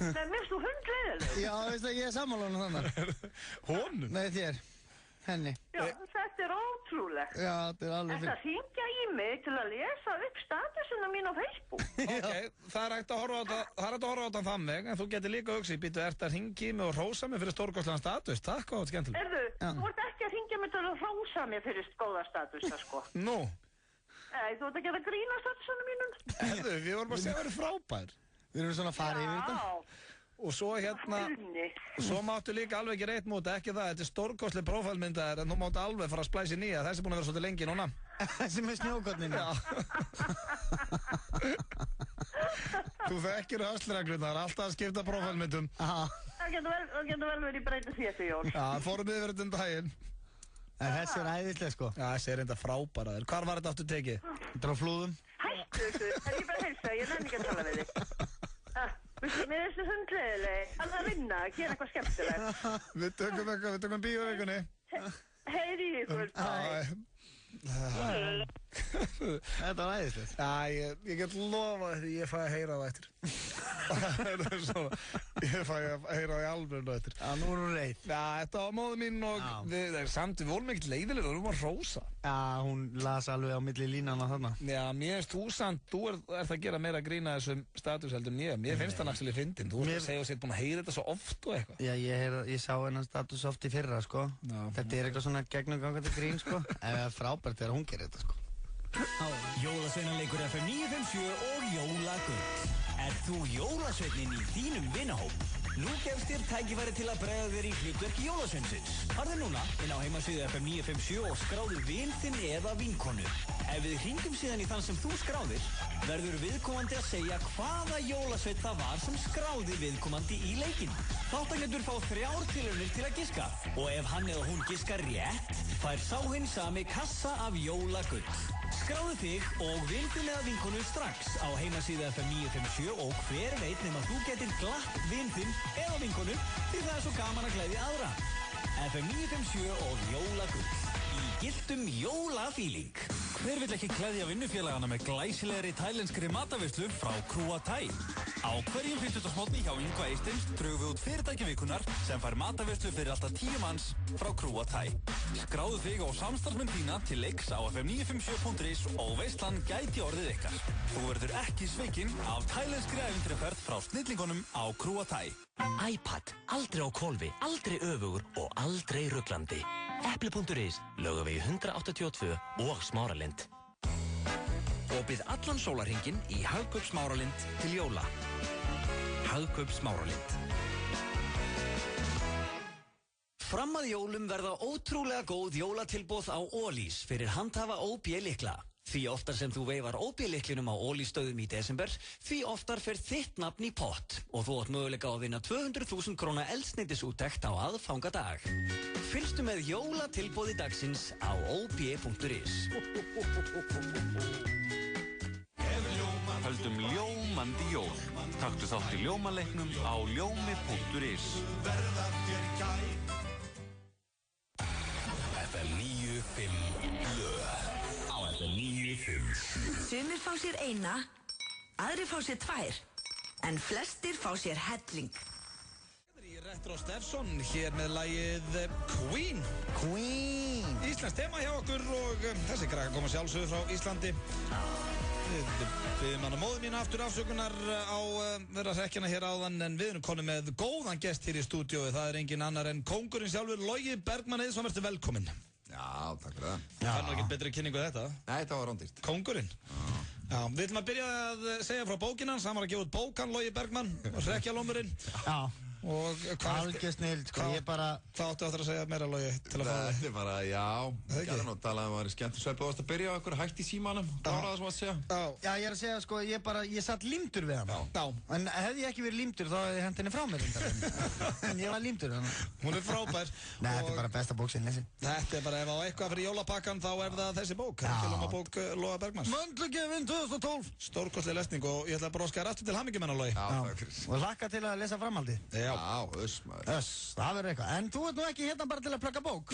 Nei, mér stu hundleiðileg. Já, veist það, ég er sammála þannig. Honum? Nei, þér. Henni. Já, þetta er ótrúlegt. Já, þetta er alveg Þetta hringja í mig til að lesa upp statusina mín á Facebook. Ok, það er hægt að horfa á þetta þannig, en þú getur líka hugsið, býtu, ert að hringja í mig og rósa mig fyrir stórkostlegan status. Takk, hvað var þetta skemmtilegt. Þú ert ekki að hringja mig til að rósa mig fyrir góða statusa, sko. Nú? Nei, þú ert ekki að grína statusana mínum. Við vorum bara að segja að það er frábær. Við erum svona að fara yfir þetta. Og svo hérna, svo máttu líka alveg ekki reitt múti, ekki það, þetta er stórkostleg prófælmyndaðir, en þú máttu alveg fara að splæsa í nýja, þessi er búin að vera svolítið lengi núna. Þessi með snjókorninu. Já. Þú þekkir höstreglunar, alltaf að skipta prófælmyndum. Það getur vel verið í breyti því eftir jól. Já, fórum yfir þetta daginn. Þessi æðisleg sko. Já, þessi enda frábæra. Hvar var þetta aftur tekið? Þetta á Flúðum. Hættu þessu, það ég bara að heilsa, ég nenni ekki að tala við þig. Mér er þessu hundleðileg, hann að vinna, gera eitthvað skemmtilegt. Við tökum bíóvikunni. Heyri í ykkur. Þetta var æðislegt. Ég get lofað því ég fæ að heyra það eftir. Ég fæ að heyra það í alveg eftir. Já, nú erum við leið. Já, þetta var móður mín og við vorum ekkert leiðilega, við vorum að rósa. Já, hún las alveg á milli línana þarna. Já, mér finnst þú ert að gera meira grína þessum status heldur en ég. Mér finnst það náttúrulega fyndin. Þú ert að segja og sér búin að heyra þetta svo oft og eitthvað. Já, ég sá hennan status oft í fyrra, sko. Þetta er eitthvað svona gegnumgangandi grín, sko. Frábært þegar hún gerir þetta, sko. Jólasveinanleikur FM 957 og Jólagull. Er þú jólasveinin í þínum vinahóp? Nú gefst þér tækifæri til að bregða þér í hlutverki jólasveinsins. Farðu núna inn á heimasíðu FM 957 og skráðu vin þinn eða vinkonu. Ef við hringum síðan í þann sem þú skráðir, verður viðkomandi að segja hvaða jólasveinn það var sem skráði viðkomandi í leikinn. Þátttakendur fá 3 tilraunir til að giska og ef hann eða hún giskar rétt, fær sá hinn sami kassa af Jólagull. Skráðu þig og vin þinn eða vinkonu strax á heimasíðu FM 957 og hver veit nema þú getur glatt vin þinn eða vinkonu því það er svo gaman að gleðja aðra. FM 957 og Jólagull í gylltum jólafíling. Hver vill ekki gleðja vinnufélagana með glæsilegri tælenskri mataveislu frá Krúa Thai? Á hverjum 50. mótni hjá Yngva Eistins drögum við út fyrirtæki vikunar sem fær mataveislu fyrir alltaf 10 manns frá Krúa Thai. Skráðu þig á samstarfsmenn þína til leiks á fm957.is og veislan gæti orðið ykkar. Þú verður ekki svikinn af tælenskri ævintýraferð frá snillingunum á Krúa Thai. iPad, aldrei á hvolfi, aldrei öfugur og aldrei ruglandi. Epli.is, Laugavegi 182 og Smáralind. Opið allan sólarhringinn í Hagkaup Smáralind til jóla. Hagkaup Smáralind. Fram að jólum verða ótrúlega góð jólatilboð á Ólís fyrir handhafa OB-lykla. Því oftar sem þú veifar OB-lyklinum á Ólís-stöðum í desember, því oftar fer þitt nafn í pott og þú átt möguleika á að vinna 200.000 króna eldsneytisúttekt á aðfangadag. Fylgstu með jólatilboði dagsins á ob.is. Höldum ljómandi jól. Taktu þátt í ljómaleiknum á ljómi.is. FM 95 blöð á FM 95. Sumir fá sér eina, aðrir fá sér 2, en flestir fá sér helling. Retro Steffson hér með lagið Queen. Íslands tema hjá okkur og þessi krakka koma sjálfsögðu frá Íslandi. Við byrjum hann á móðu mín aftur afsökunar á vera hrekkjana hér áðan en við erum konum með góðan gest hér í stúdíói. Það er engin annar en kóngurinn sjálfur, Logi Bergmann Eiðsson, verður velkominn. Já, takk fyrir það. Það er nú ekki betri kynningu þetta. Nei, þetta var rándýrt. Kóngurinn. Já, við ætlum að byrja að segja frá bókina hans. Hann var að gefa út bókan, Logi Bergmann, Hrekkjalómurinn. Já. Og algjör snill, sko, ég bara... Hvað áttu að segja meira, Logi, til að fá það? Þetta er bara, já, gæði nú talaði að það var skemmt svepp. Þú varst að byrja á eitthvað hægt í símanum, kláraði það sem að segja. Já, ég er að segja, sko, ég satt límdur við hann. Já. En hefði ég ekki verið límdur, þá hefði ég hent henni frá mér. En ég var límdur, þannig. Hún er frábær. Nei, þetta er bara besta bók sem lesin. Þetta er bara, ef á eitthvað fyrir jólapakkan, þá er það þessi bók. Hrekkjalómabók Loga Bergmanns. Möndlugefinn 2012. Stórkostleg lesning og ég ætla bara að óska þér aftur til hamingju með hana, Logi. Og hlakka til að lesa framhaldi. Það verður eitthvað. En þú ert nú ekki hérna bara til að plugga bók.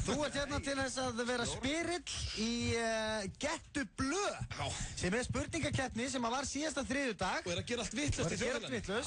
Þú ert hérna til þess að vera spyrill í Gettu blöð, sem er spurningakeppni sem var síðasta þriðjudag. Og er að gera allt vitlaust í þjóðfélaginu.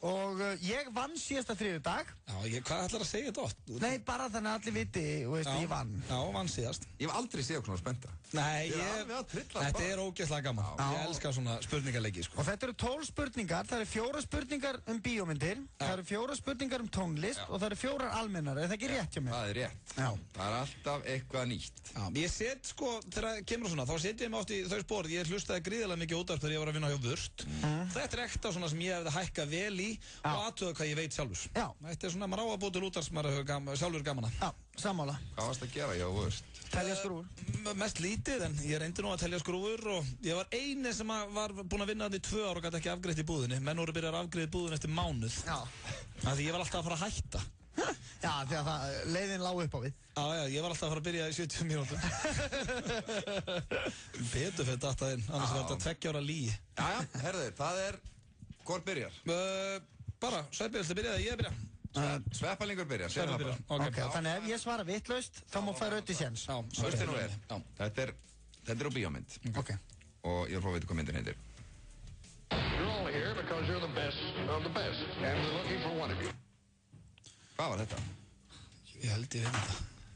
Og ég vann síðasta þriðjudag. Já, hvað ætlar að segja þetta oft? Nei, bara þannig að allir viti, ég vann. Já, vann síðast. Ég hef aldrei séð okkur svona spennta. Nei, þetta er ógeðslega gaman. Ég elska svona spurningaleiki, sko. Og þetta eru 12 spurningar. Það eru 4 spurningar bíómyndir. Það eru 4 spurningar tónlist og það eru 4 almennar, er það ekki rétt hjá mér? Það er rétt. Já. Það er alltaf eitthvað nýtt. Já, ég set sko, þegar það kemur svona, þá set ég mig oft í þau spór, ég hlustaði gríðilega mikið útvarp þegar ég var að vinna hjá Vörst. Þetta er ekta svona sem ég hefði hækkað vel í og aðtöða hvað ég veit sjálfur. Já. Þetta er svona, maður á að búið til útvarp sem maður sjálfur gaman að. Já, sammála. Hvað varst að gera hjá Vörst? Telja skrúfur. Mest lítið, en ég reyndi nú að telja skrúfur og ég var eini sem var búinn að vinna þetta í 2 ár og gæti ekki afgreitt í búðinni. Menn voru byrjað að afgreiða í búðinni eftir mánuð. Já. Því ég var alltaf að fara að hætta. Já, því að leiðin lá upp á við. Já, ég var alltaf að fara að byrja í 70 mínútum. Betur fyrir þetta inn, annars var þetta 2 ára lígi. Jæja, herðu, það hvort byrjar? Bara, Sveppi, viltu byrja eða ég byrja? Sveppalingur byrjar, Sveppi byrja. Ok, þannig ef ég svara vitlaust, þá má færa auðvitað séns. Já, Sveppi nú þetta er úr bíómynd. Ok. Og ég vil fá að vita hvað myndin heitir. You're all here because you're the best of the best, and we're looking for one of you. Hvað var þetta? Ég held ég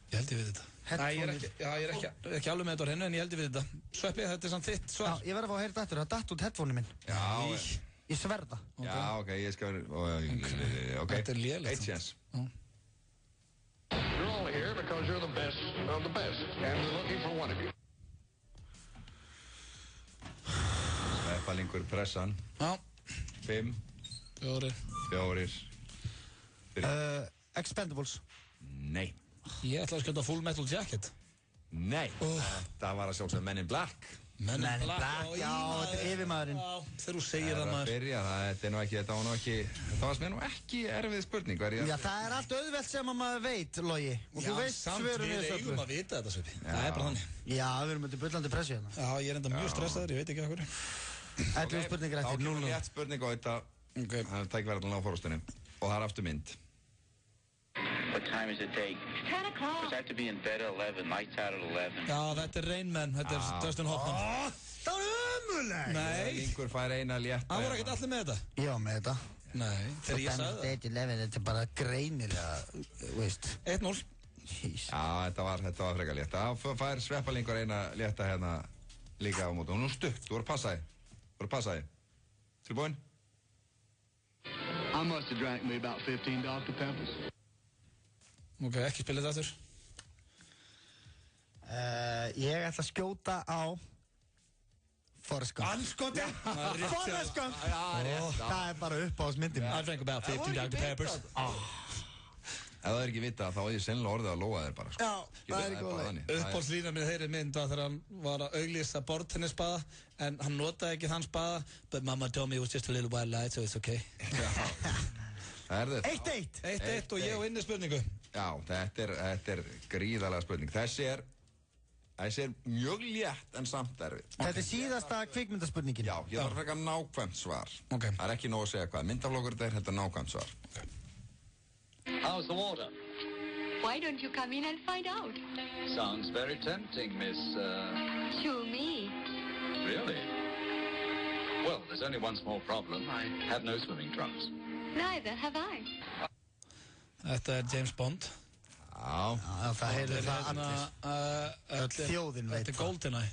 veit þetta. Nei, ég er ekki alveg með þetta á hreinu, en ég held ég veit þetta. Sveppi, þetta er samt þitt svar. Já, ég verði að fá að heyra þetta aftur, það datt út headphone-i minn. Já, ég sverða. Já, ok, ég skal vera, ok. Þetta er lélegt. Eitt séns. You're all here because you're the best of the best, and we're looking for one of you. Sveppalingur pressan. Já. 5 4 Expendables. Nei. Ég ætla að skjóta Full Metal Jacket. Nei, þetta var að sjálfsögða Men in Black. Men in Black, já, þetta er yfirmaðurinn. Þegar þú segir það maður. Þetta var mér nú ekki erfið spurning. Já, það er allt auðvelt sem maður veit, Logi. Og þú veist svörun við eigum að vita þetta, Sveppi. Það er bara þannig. Já, við erum undir bullandi pressu hérna. Já, ég er enda mjög stressaður, ég veit ekki hvað. 11 spurningar eftir, 0-0. Þá kemur létt spurning á þetta. Það er tækverðan á fórhústunni. Og það er aftur mynd. What time does it take? 10 o'clock. Because I have to be in bed at 11, lights out at 11. Já, þetta er Rain Man, þetta er Dustin Hoffman. Það var ömulegt! Nei. Einhver fær eina létta. Það voru ekkert allir með þetta? Já, með þetta. Nei, þegar ég sagði það. Þetta er bara greinilega, veist. 1-0. Já, þetta var frekar létta. Það fær Sveppalingur eina létta hérna líka á móti. Hún er stutt, þú voru að passa þig. Tilbúin? I must have drank me about 15 Dr. Peppers. Ok, ekki spila þetta aftur. Ég ætla að skjóta á Forrest Gump. Anskoti! Forrest Gump! Það er bara uppáhaldsmyndin. I drank about 15 Dr. Peppers. Ef það er ekki vita þá er ég sennilega orðið að lóa þér bara. Já, það er ekki góð. Uppáhaldslínan með þeirri mynd var þegar hann var að auglýsa borðtennisbaða en hann notaði ekki þann spaða. But mama told me it was just a little white light, so it's okay. Það er þetta. 1-1 og ég á inni spurningu. Já, þetta er gríðarlega spurning. Þessi er mjög létt en samt erfið. Þetta er síðasta kvikmyndaspurningin. Já, ég þarf frekar nákvæmt svar. Okay. Það er ekki nóg að segja hvað myndaflokkur þetta er nákvæmt svar. Okay. How's the water? Why don't you come in and find out? Sounds very tempting, Miss... To me. Really? Well, there's only one small problem. I have no swimming trunks. Neither have I. Þetta er James Bond. Já, það heyrði það allir. Þjóðin veit það. Þetta er GoldenEye.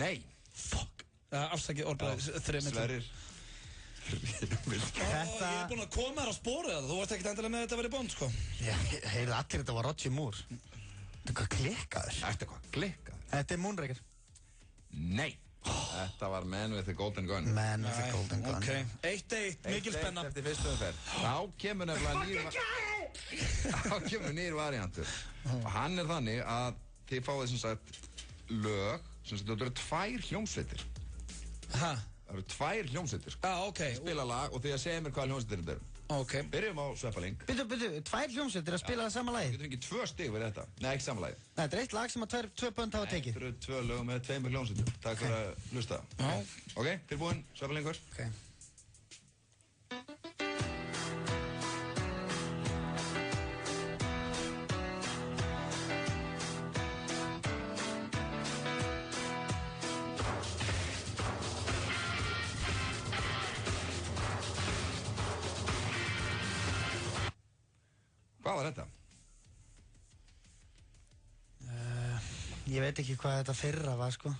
Nei. Fuck. Afsakið orðbæði 3 metri. Sverrir. Ég er búinn að koma þér á spórið það. Þú varst ekkert endilega með þetta að vera í Bond, sko. Ég heyrði allir þetta var Roger Moore. Þetta er hvað klikkaður. Þetta er Moonraker. Nei. Þetta var Man with the Golden Gun. Man with the Golden Gun. Ok. 1-1, mikil spenna. Eftir fyrstu umferð. Þá kemur nefnilega nýr variantur. Og hann er þannig að þið fáið sem sagt lög, sem sagt þetta eru 2 hljómsveitir. Hæ? Það eru 2 hljómsveitir. Ok. Spila lag og þið að segja mér hvaða hljómsveitir þetta eru. Ok. Byrjum á Sveppaling. Byrju, 2 hljómsveitir að spila það sama lagi? Þú getur fengið 2 stig fyrir þetta. Nei, ekki sama lagi. Nei, þetta er 1 lag sem að 2 bönd hafa tekið. Þetta eru 2 lög með 2 hljómsveitir. Takk fyrir að hlusta. Já. Ok, tilbúin, Sveppalingur. Ok. Hvað var þetta? Ég veit ekki hvað þetta fyrra var, sko.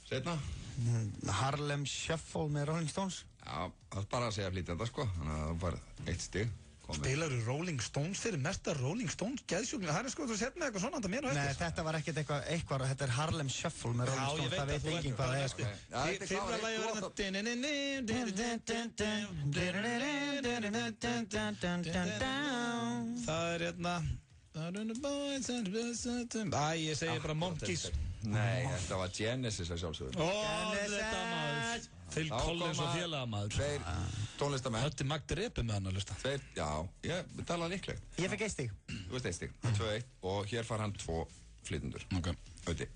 Seinna? Harlem Shuffle með Rolling Stones. Já, það er bara að segja flýtjanda, sko. Þannig að það var 1 stig. Spilaru Rolling Stones fyrir mesta Rolling Stones geðsjúkling. Það er sko þú sett með eitthvað svona, þetta mér og eftir. Nei, þetta var ekkert eitthvað, þetta er Harlem Shuffle með Rolling Stones. Það veit enginn hvað það er, sko. Fyrra lagi var það er hérna ég segi bara Monkeys. Nei, þetta var Genesis að sjálfsögðu. Genesis! Phil Collins og félagamaður. Tveir tónlistamenn. Hötti Magdi Repi með hann að lusta. Tveir, já, ég talaði líklegt. Ég fekk 1 stig. Þú veist 1 stig, 2-1 og hér far hann 2 flytundur. Ok. Öti.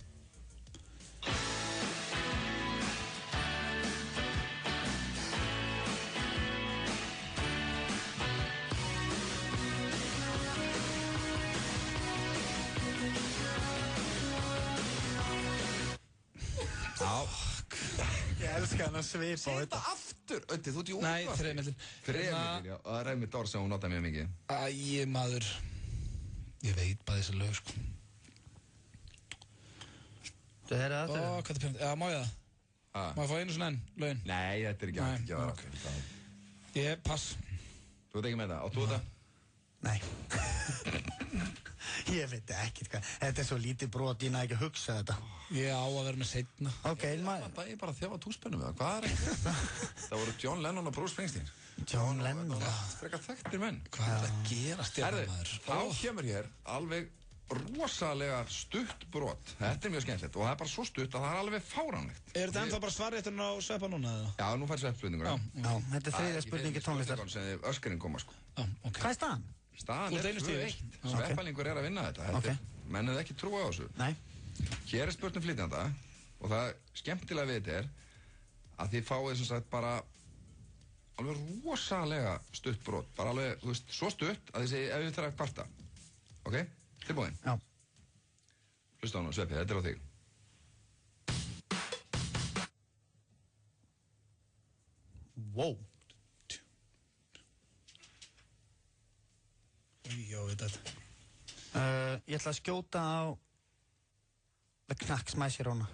Ég elska hann að svipa á þetta. Aftur, Ötti, þú ert í Nei, þreymillin. Þreymillin, já, og það er einmitt orð sem hún notaði mjög mikið. Maður, ég veit bara þessi lög, sko. Þú heyrði það? Hvað er pjönda? Já, má ég það? Má ég fá einu svona enn, lögin? Nei, þetta er ekki hægt að gera. Ég, pass. Þú veit ekki með það, áttu þetta? Nei. Ég veit ekkert hvað. Þetta er svo lítið brot, ég næ ekki að hugsa þetta. Ég á að vera með seinna. Ok, maður. Það er bara að þjáfa túspennu með það, hvað er þetta? Það voru John Lennon og Bruce Springsteen. John Lennon? Frekar þekktir menn. Hvað er það að gera stjárna maður? Þá kemur hér alveg rosalega stutt brot. Þetta er mjög skemmtilegt og það er bara svo stutt að það er alveg fáránlegt. Er þetta ennþá bara svarrétturinn á sveppa núna? Já, nú fær sveppspurningur. Já, þetta er þriðja spurning í tónlistar. Öskarinn koma, sko. Hvað er staðan? Staðan er 2-1. Sveppalingur er að vinna þetta. Menn hefði ekki trúið á þessu. Nei. Hér er spurning flytjanda og það skemmtilega við þetta er að þið fáið sem sagt bara alveg rosalega stutt brot. Bara alveg, þú veist, svo stutt að þið segið ef þið þarf að kvarta. Ok? Tilbúin? Já. Hlusta á nú, Sveppi, þetta er á þig. Wow. Já, veit þetta. Ég ætla að skjóta á The Knacks My Sharona.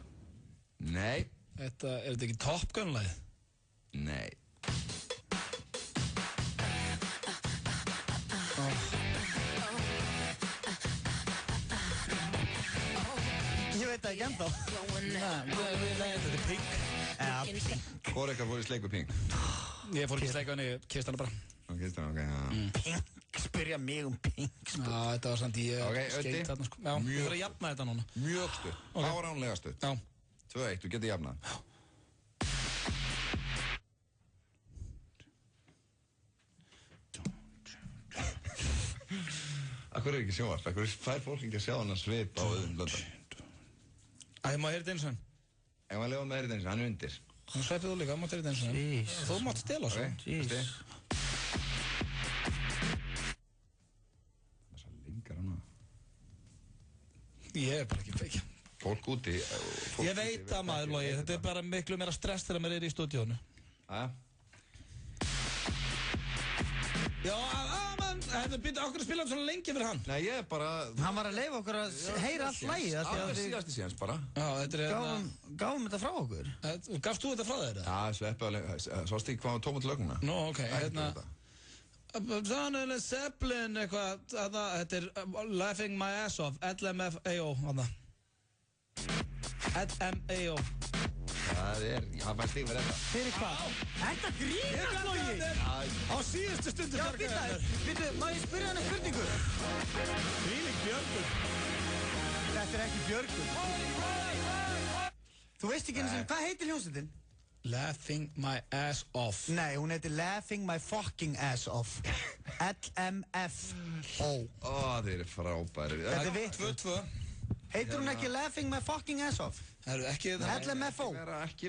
Nei. Er þetta ekki Top Gun-lagið? Nei. Ég veit það ekki ennþá. Þetta er Pink. Já, Pink. Hvor eitthvað fór í sleik við Pink? Ég fór ekki sleik við henni, kist hana bara. Kist hana, ok, já. Pink, spyrja mig Pink. Já, þetta var samt ég skeit þarna, sko. Já, ég fyrir að jafna þetta núna. Mjög stutt, fáránlega stutt. Já. 2-1, þú getur jafnað. Já. Akkur er ekki sjónvarp? Akkur fær fólk ekki að sjá hann að svipa á öðrum blönda? Ég má heyra þetta eins og hann. Ég má lefa með heyra þetta eins og hann er undir. Hann sveipið þú líka, hann mátt heyra þetta eins og hann. Þú mátt stela svo. Ok, stið. Það er svo lengar hann að... Ég er bara ekki feikja. Fólk úti... Ég veit að maður, Logi, þetta er bara miklu meira stress þegar maður er í stúdíónu. Já, þetta byrja okkur að spila hann svona lengi fyrir hann. Nei, ég er bara... Hann var að leyfa okkur að heyra allt lagið. Það er síðasti síðans bara. Já, þetta er... Gáum þetta frá okkur. Gafst þú þetta frá þér? Já, Sveppi, sást ekki hvað var tóma til lögnuna? Nú, ok, hérna... Þannig að Zeppelin eitthvað, þetta er Laughing My Ass Off, LMFAO, þarna. LMAO. Það fær stig fyrir þetta. Fyrir hvað? Þetta grínast, Logi! Á síðustu stundu bjargaði þér. Býtu, má ég spyrja hann spurningu? Þvílík Björgur. Þetta er ekki Björgur. Þú veist ekki eins og hvað heitir hljómsveitin? Laughing My Ass Off. Nei, hún heitir Laughing My Fucking Ass Off. LMFO. Ó, þeir eru frábæri. Þetta er vitt. 2-2. Heitir hún ekki Laughing My Fucking Ass Off? LMFO.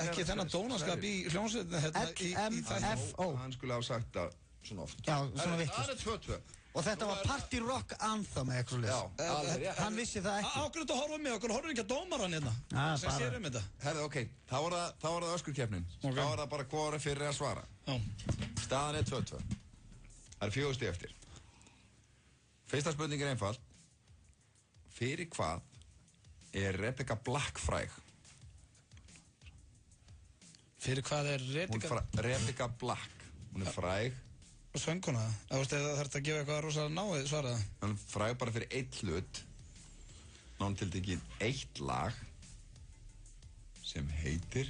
Ekki þennan dónaskap í hljómsveitinu. LMFO. Hann skulle hafa sagt það svona oft. Já, svona vitt. Það er 2-2. Og þetta var Party Rock Anthem eða eitthvað Já, hann vissi það ekki. Ákveður þetta að horfa mig, okkur horfum ekki að dómaran hérna. Sem sér þetta. Herðu, ok, þá er það öskurkeppnin. Þá er það bara hvað er fyrir að svara. Staðan er 2-2. Það er 4 stig eftir. Fyrsta spurning er einfald. Fyrir hvað er Rebecca Black fræg? Fyrir hvað er Rebecca Black. Hún er fræg. Og sönguna það? Það þarf að gefa eitthvað rosalega náið svaraða. Hún er fræg bara fyrir eitt hlut. Náðan til tekið eitt lag sem heitir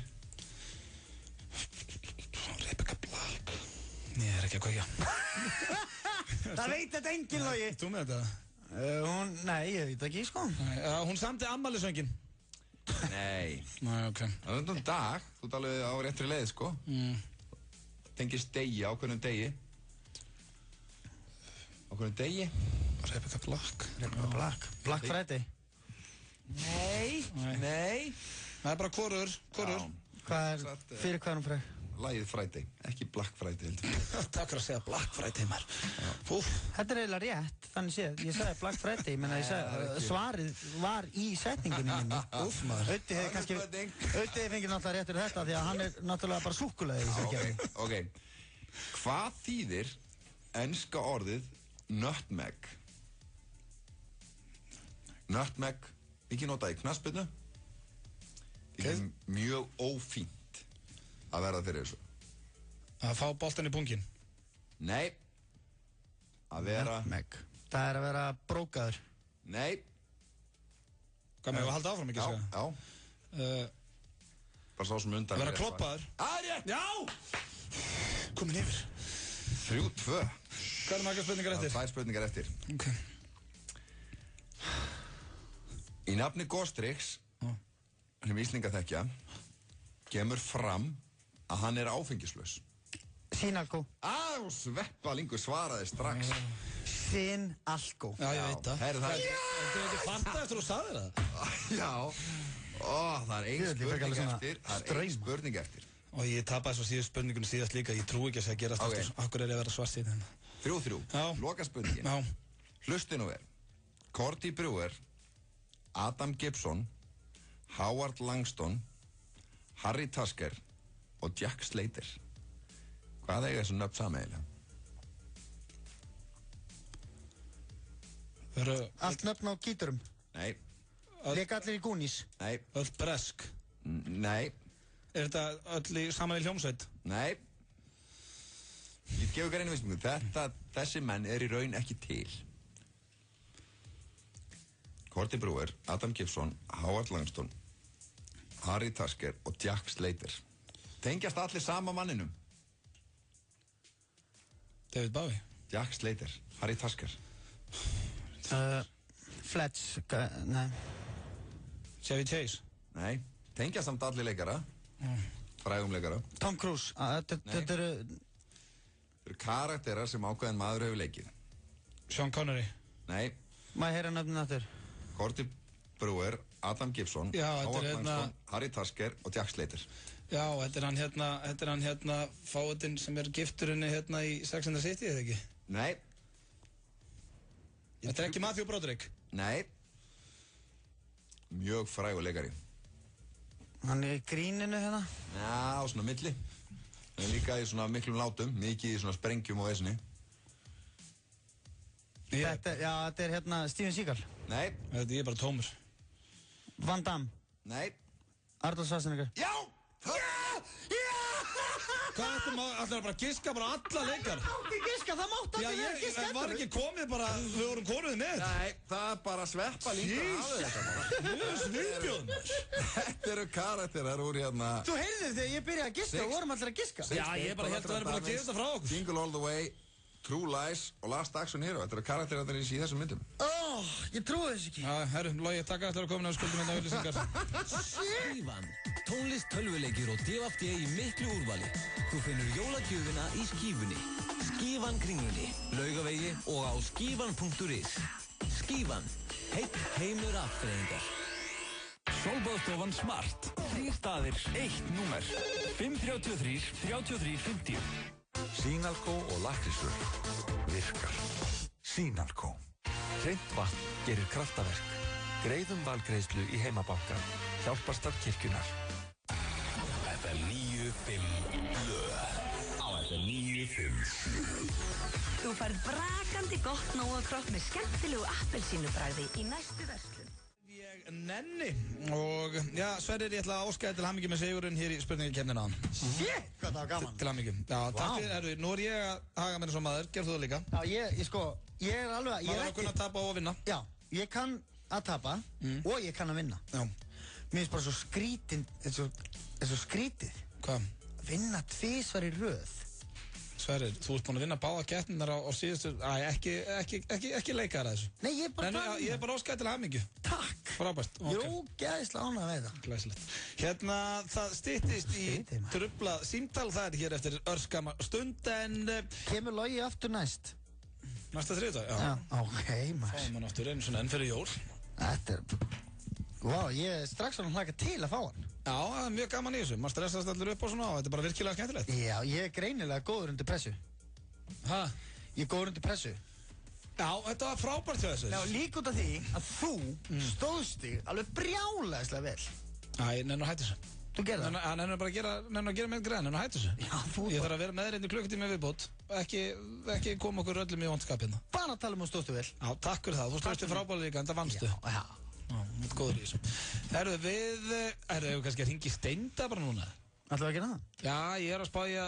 Rebecca Black. Ég er ekki að kveikja. Það veit þetta enginn, Logi. Þú með þetta? Nei, ég veit ekki, sko. Hún samti afmælisöngin. Nei. Nei, ok. Það er dag, þú ert alveg á réttri leið, sko. Tengist degi, ákveðnum degi. Ákveðnum degi. Rebecca Black. Black Friday. Nei. Það er bara hvorur. Fyrir hvað er hún fræg? Lagið Friday, ekki Black Friday heldur. Takk fyrir að segja Black Friday, maður. Þetta er eiginlega rétt, þannig séð. Ég sagði Black Friday, menn ég sagði svarið var í setningunni minni. Maður. Auði fengið náttúrulega rétt fyrir þetta, því að hann er náttúrulega bara súkkulaði í þessari gerði. Ok. Hvað þýðir enska orðið nutmeg? Nutmeg, ekki notað í knattspyrnu. Það er mjög ófínt að verða fyrir þessu. Að fá boltan í pungin? Nei. Að vera... Nutmeg. Það er að vera brókaður. Nei. Hvað með að halda áfram ekki að segja? Já. Bara sá sem undan. Vera kloppaður? Rétt! Já! Komin yfir. 3-2. Hvað er margar spurningar eftir? 2 spurningar eftir. Ok. Í nafni Gostrix, sem Íslinga þekkja, kemur fram að hann er áfengislaus. Sinalco. Sveppalingur svaraði strax. Sinalco. Já, ég veit það. Herru, það er... Þú veit, fanta eftir þú sagðir það? Já. Það er ein spurning eftir. Og ég tapaði svo síðust spurningunni síðast líka. Ég trú ekki að segja að gerast aftur. Akkur er ég að vera svarsýn hérna. 3-3. Loka spurningin. Já. Hlusti nú Cordy Brewer, Adam Gibson, Howard Langston, Harry Tasker og Jack Slater. Hvað eiga þessu nöfn sameiginlega? Allt nöfn á gíturum? Nei. Leika allir í Goonies? Nei. Öll bresk? Nei. Er þetta öll í saman í hljómsveit? Nei. Ég gef ykkur einu vísbendingu. Þessi menn er í raun ekki til. Cordy Brewer, Adam Gibson, Howard Langston, Harry Tasker og Jack Slater. Tengjast allir sama manninum. David Bowie. Jack Slater, Harry Tasker. Fletch, nei. Chevy Chase. Nei, tengjast samt allir leikara. Frægum leikara. Tom Cruise. Þetta eru karakterar sem ákveðin maður hefur leikið. Sean Connery. Nei. Maður heyra nöfnin aftur. Cordy Brewer, Adam Gibson, Howard Langston, Harry Tasker og Jack Slater. Já, þetta er hann fáiðinn sem er gifturinni í Sex and the City, eða ekki? Nei. Þetta er ekki Matthew Broderick? Nei. Mjög frægur leikari. Hann er í gríninu hérna? Já, svona milli. Hann er líka í svona miklum látum, mikið í svona sprengjum og vesinni. Þetta er Steven Seagal. Nei. Þetta er bara tómur. Van Damme. Nei. Arnold Schwarzenegger. Já! Hvað ætlar bara að giska bara alla leikar? Það mátti giska, það mátti allir vera giska. Já, var ekki komið bara, við vorum konuðið með. Nei, það er bara sveppalingur aðeins þetta bara. Sviðbjörn. Þetta eru karakterar úr hérna. Þú heyrðir þegar ég byrjaði að giska, vorum allir að giska. Já, ég bara held að það er bara að gefa þetta frá okkur. Jingle All The Way, True Lies og Last Action Hero. Þetta eru karakterar í þessum myndum. Ég trúi þess ekki. Já, herru, Logi, takk að ætla að koma og skuldum hérna auðlýsingar. Skífan, tónlist, tölvuleikir og DFD í miklu úrvali. Þú finnur jólagjöfina í Skífunni. Skífan Kringlunni, Laugavegi og á skífan.is. Skífan, heill heimur afþreyingar. Sólbaðstofan Smart. 3 staðir, 1 númer. 533 3350. Sinalco og lakrísrör virkar. Sinalco. Hreint vatn gerir kraftaverk. Greiðum valgreiðslu í heimabanka. Hjálparstarf kirkjunar. FM 95 blö. Á FM 95. Þú færð brakandi gott nógakropp með skemmtilegu appelsínubragði í næstu verslun. Ég nenni og já, Sverrir, ég ætla að óska þér til hamingju með sigurinn hér í spurningakefnina á hann. Shit, hvað það var gaman. Til hamingju. Já, takk fyrir, nú er ég að haga mér eins og maður, gerð þú það líka? Já, ég er alveg, maður er að kunna að tapa og að vinna. Já, ég kann að tapa og ég kann að vinna. Já. Mér finnst bara svo svo skrítið. Hvað? Vinna 2 í röð. Sverrir, þú ert búinn að vinna báða keppnirnar á síðustu, ekki leika þér að þessu. Nei, ég er bara óska þér til hamingju. Takk. Frábært. Jú, gæðislega ánægð með það. Glæsilegt. Hérna, það styttist í trublað símtal, það hér eftir örskama stund, en... Kemur Logi aftur næst? Næsta þriðdag, já. Ok, maður. Fáum hann aftur einu svona enn fyrir jól. Þetta Vá, ég strax var hann hlaka til að fá hann. Já, það mjög gaman í þessu. Maður stressast allir upp og svona og þetta bara virkilega skemmtilegt. Já, ég greinilega góður undir pressu. Hæ? Ég góður undir pressu. Já, þetta var frábært hjá þessu. Já, líka út af því að þú stóðst þig alveg brjálæðislega vel. Já, ég nennu að hætta þessu. Þú gerði það? Já, nennu bara að gera með greið, nennu að hætta þessu. Já, þú Ég þarf að vera meðreyndu klukkutími viðbót. Ekki koma okkur öllum í vondskap hérna. Bara að tala um að stóðstu vel. Já, takk fyrir það. Þú stóðstu frábært líka, en það vannstu. Já. Já, þetta er góður í þessu. Erum við kannski að hringi Steinda bara núna? Ætlum við að gera það? Já, ég er að spája,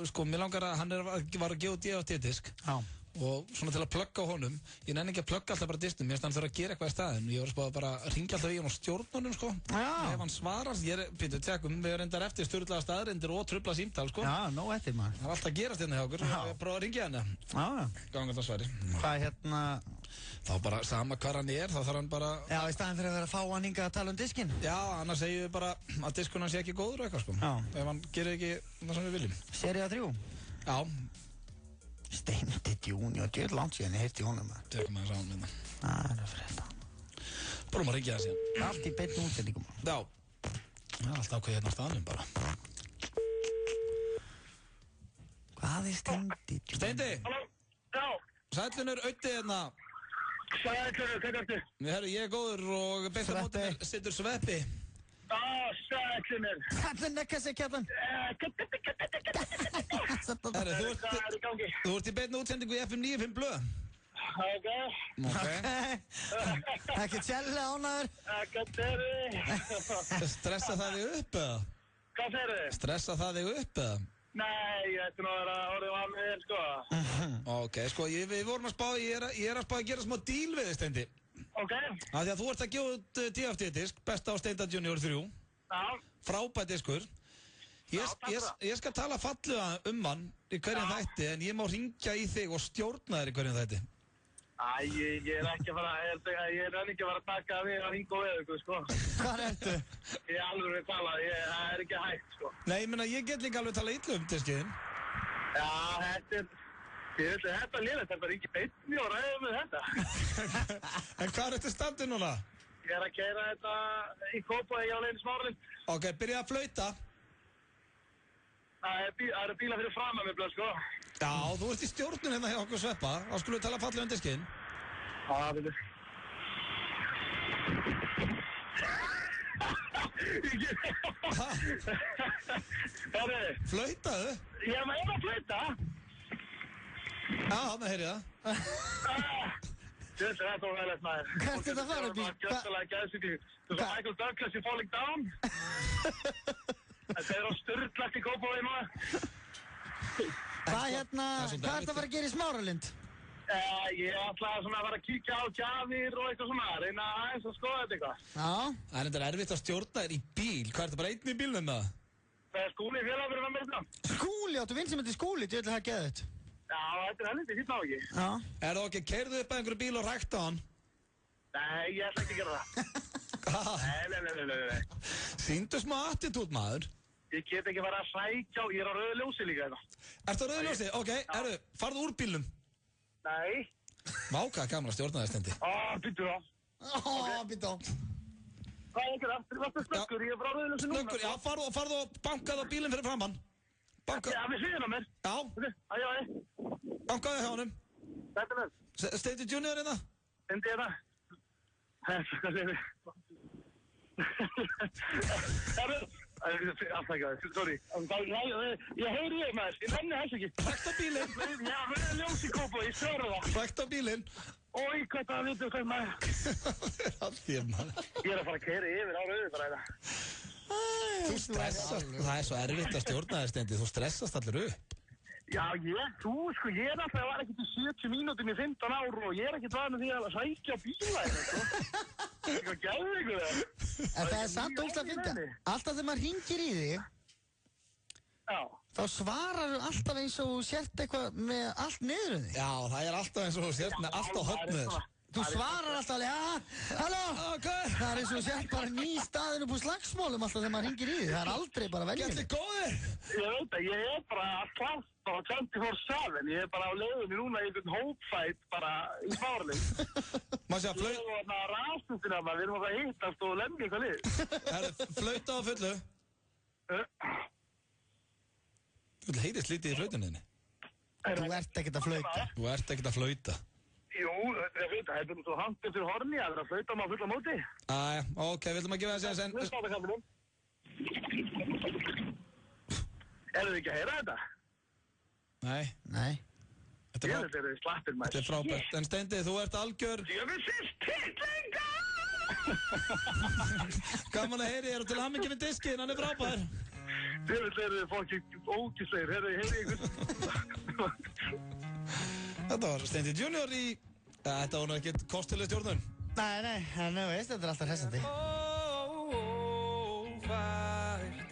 sko, mér langar að hann var að gefa DFT-disk. Já. Og svona til að plugga á honum. Ég nenni ekki að plugga alltaf bara distum, ég veist hann þurfa að gera eitthvað í staðinn. Ég var að spája bara að hringja alltaf í hann á stjórnunum, sko. Já. Ef hann svarar, Pítur, tjekkum, við erum reyndar eftir stjórnlega staðrindir og trufla símtal, sko. Já, nóg eftir maður. Það er alltaf að gerast hérna hjá okkur, ég prófa að ringja henni. Já. Gangan það sværi. Hvað hérna... Þá bara sama hvar hann þá þarf hann bara... Já, í staðinn fyrir að vera að fá hann hingað að tala um diskinn. Já, annars segjum við bara að diskun hann sé ekki góður og eitthvað, sko. Já. Ef hann gerir ekki það sem við viljum. Sería 3? Já. Steindi Junior, þetta er langt síðan ég heyrti í honum. Tekum að það sá hann. Það er að frétta. Búrum að ringja það síðan. Allt í beinni útsendingum. Já. Það er alltaf ákveð hérna á staðnum bara. Hvað er Steindi? Steindi! Halló? Já. Sælunur Auði hérna. Sælunur, hvað ertu? Ég er góður og beint á móti mér situr Sveppi. Sælunur. Sælunur, hvað segir kjallan? Hvað er í gangi? Þú ert í beinni útsendingu í FM 95 blöð. Ok. Ekki tjælilega ánæður. Ekkert er þið. Stressa það þig upp eða? Hvað segir þið? Stressa það þig upp eða? Nei, ég ætti nú að vera orðið var með þér, sko. Ok, sko, við vorum að spá, ég er að spá að gera smá díl við þig, Steindi. Ok. Af því að þú ert að gefa út DFT-disk, besta á Steinda Junior 3. Já. Frábært diskur. Ég skal tala fallega hann í hverjum þætti, en ég má ringja í þig og stjórna þér í hverjum þætti. Æ, ég er ekki að fara að taka við að ringa og við, sko. Hvað ertu? Ég er alveg að tala, það er ekki hægt, sko. Nei, ég meina, ég get líka alveg að tala illa um diskiðin. Já, þetta er liðlega, þetta er ekki beinni og ræðið með þetta. En hvað er þetta standið núna? Ég er að keyra þetta í Kópaví á leiðinni Smáralind. Ok, byrja að flauta. Það eru bílar fyrir fram að mig, blöð, sko. Já, þú ert í stjórnun hérna hjá okkur Sveppa. Þá skulum við tala fallega um diskinn. Já, vilja. Hörru. Flautaðu? Ég meina að flauta. Já, þannig heyri það. Þetta var ræðilegt maður. Hvert er þetta að fara upp í? Gjössalega gæðsugli. Þú veist Michael Douglas í Falling Down. Þetta er á styrlagt í Kópaví maður. Hvað er þetta að fara að gera í Smáralind? Ég ætla að fara að kíkja á gjafir og eitthvað svona, reyna aðeins að skoða þetta eitthvað. Já. Það er þetta erfitt að stjórna þér í bíl. Hvað er þetta bara einn í bílnum með það? Það er Skúli félag fyrir með þetta. Skúli, áttu vinn sem heitir Skúli, ég ætla að hafa geðið þetta. Já, þetta er helviti, hitt ná ekki. Já. Er það ok, keyrðu upp að einhverju bíl og rækta hann? Nei, ég ætla ekki að gera það. Nei. Sýndu smá attitút, maður. Ég get ekki fara að sækja og ég er á rauðu ljósi líka þetta. Ertu á rauðu ljósi? Ok, farðu úr bílnum. Nei. Váka, gamla stjórnaði Steindi. Býttu þá. Býttu þá. Hvað er ekki það? Þú varst að snöggur, ég er frá rauðu ljósi núna. Snöggur, já, farðu og bankaðu á bílinn fyrir framann. Já, við sviðum á mér. Já. Bankaðu hjá honum. Þetta er með. Steindi Junior hérna? Steindi hérna. Hvað segir við? Afsakaði, sorry. Ég heyri ég maður, ég nenni þess ekki. Rækt á bílinn. Já, rauðu ljósi Kópaví, ég sverða það. Rækt á bílinn. Ói, hvað það vitum hvað maður. Það er allt þér maður. Ég er að fara að keyra yfir á rauðu bara þetta. Þú stressast, það er svo erfitt að stjórna þér Steindi, þú stressast allir upp. Já, ég er alltaf, ég var ekkert í 70 mínútum í 15 ár og ég er ekkert vanið því að sækja bíla þetta, sko. Eitthvað gæði ykkur það. En það er samt óslega að finna. Alltaf þegar maður hringir í þig, þá svarar þú alltaf eins og þú sért eitthvað með allt niður um þig. Já, það er alltaf eins og þú sért með allt á hotnið þér. Þú svarar alltaf alveg, halló, það eins og sett bara ný staðin upp úr slagsmálum alltaf þegar maður hringir í því, það aldrei bara veljum. Gætli góðir! Ég veit að ég bara klátt bara 24/7, ég bara á leiðinni núna í einhvern hópfætt bara í Smáralind. Ég og þarna rafstustina við erum að hittast og lemja eitthvað lið. Flauta á fullu? Þú heyrist lítið í flautunniðinni. Þú ert ekkert að flauta. Þú ert ekkert að flauta. Jú, þetta er svo handið fyrir horni að vera flauta maður fulla móti. Æja, ok, við ætlum að gefa þessi en... Eru þið ekki að heyra þetta? Nei. Þetta er slappir maður. Þetta er frábært. En Steindi, þú ert algjör... Djöfisins titlinga! Gaman að heyri, til hamingju með diskinn, hann er frábær. Djöfitt eru þið fólki ógisleir, heyri ykkur. Þetta var Steindi Junior í... Þetta var nú ekkert kostileg stjórnun. Nei, en þú veist, þetta er alltaf hressandi. Ófært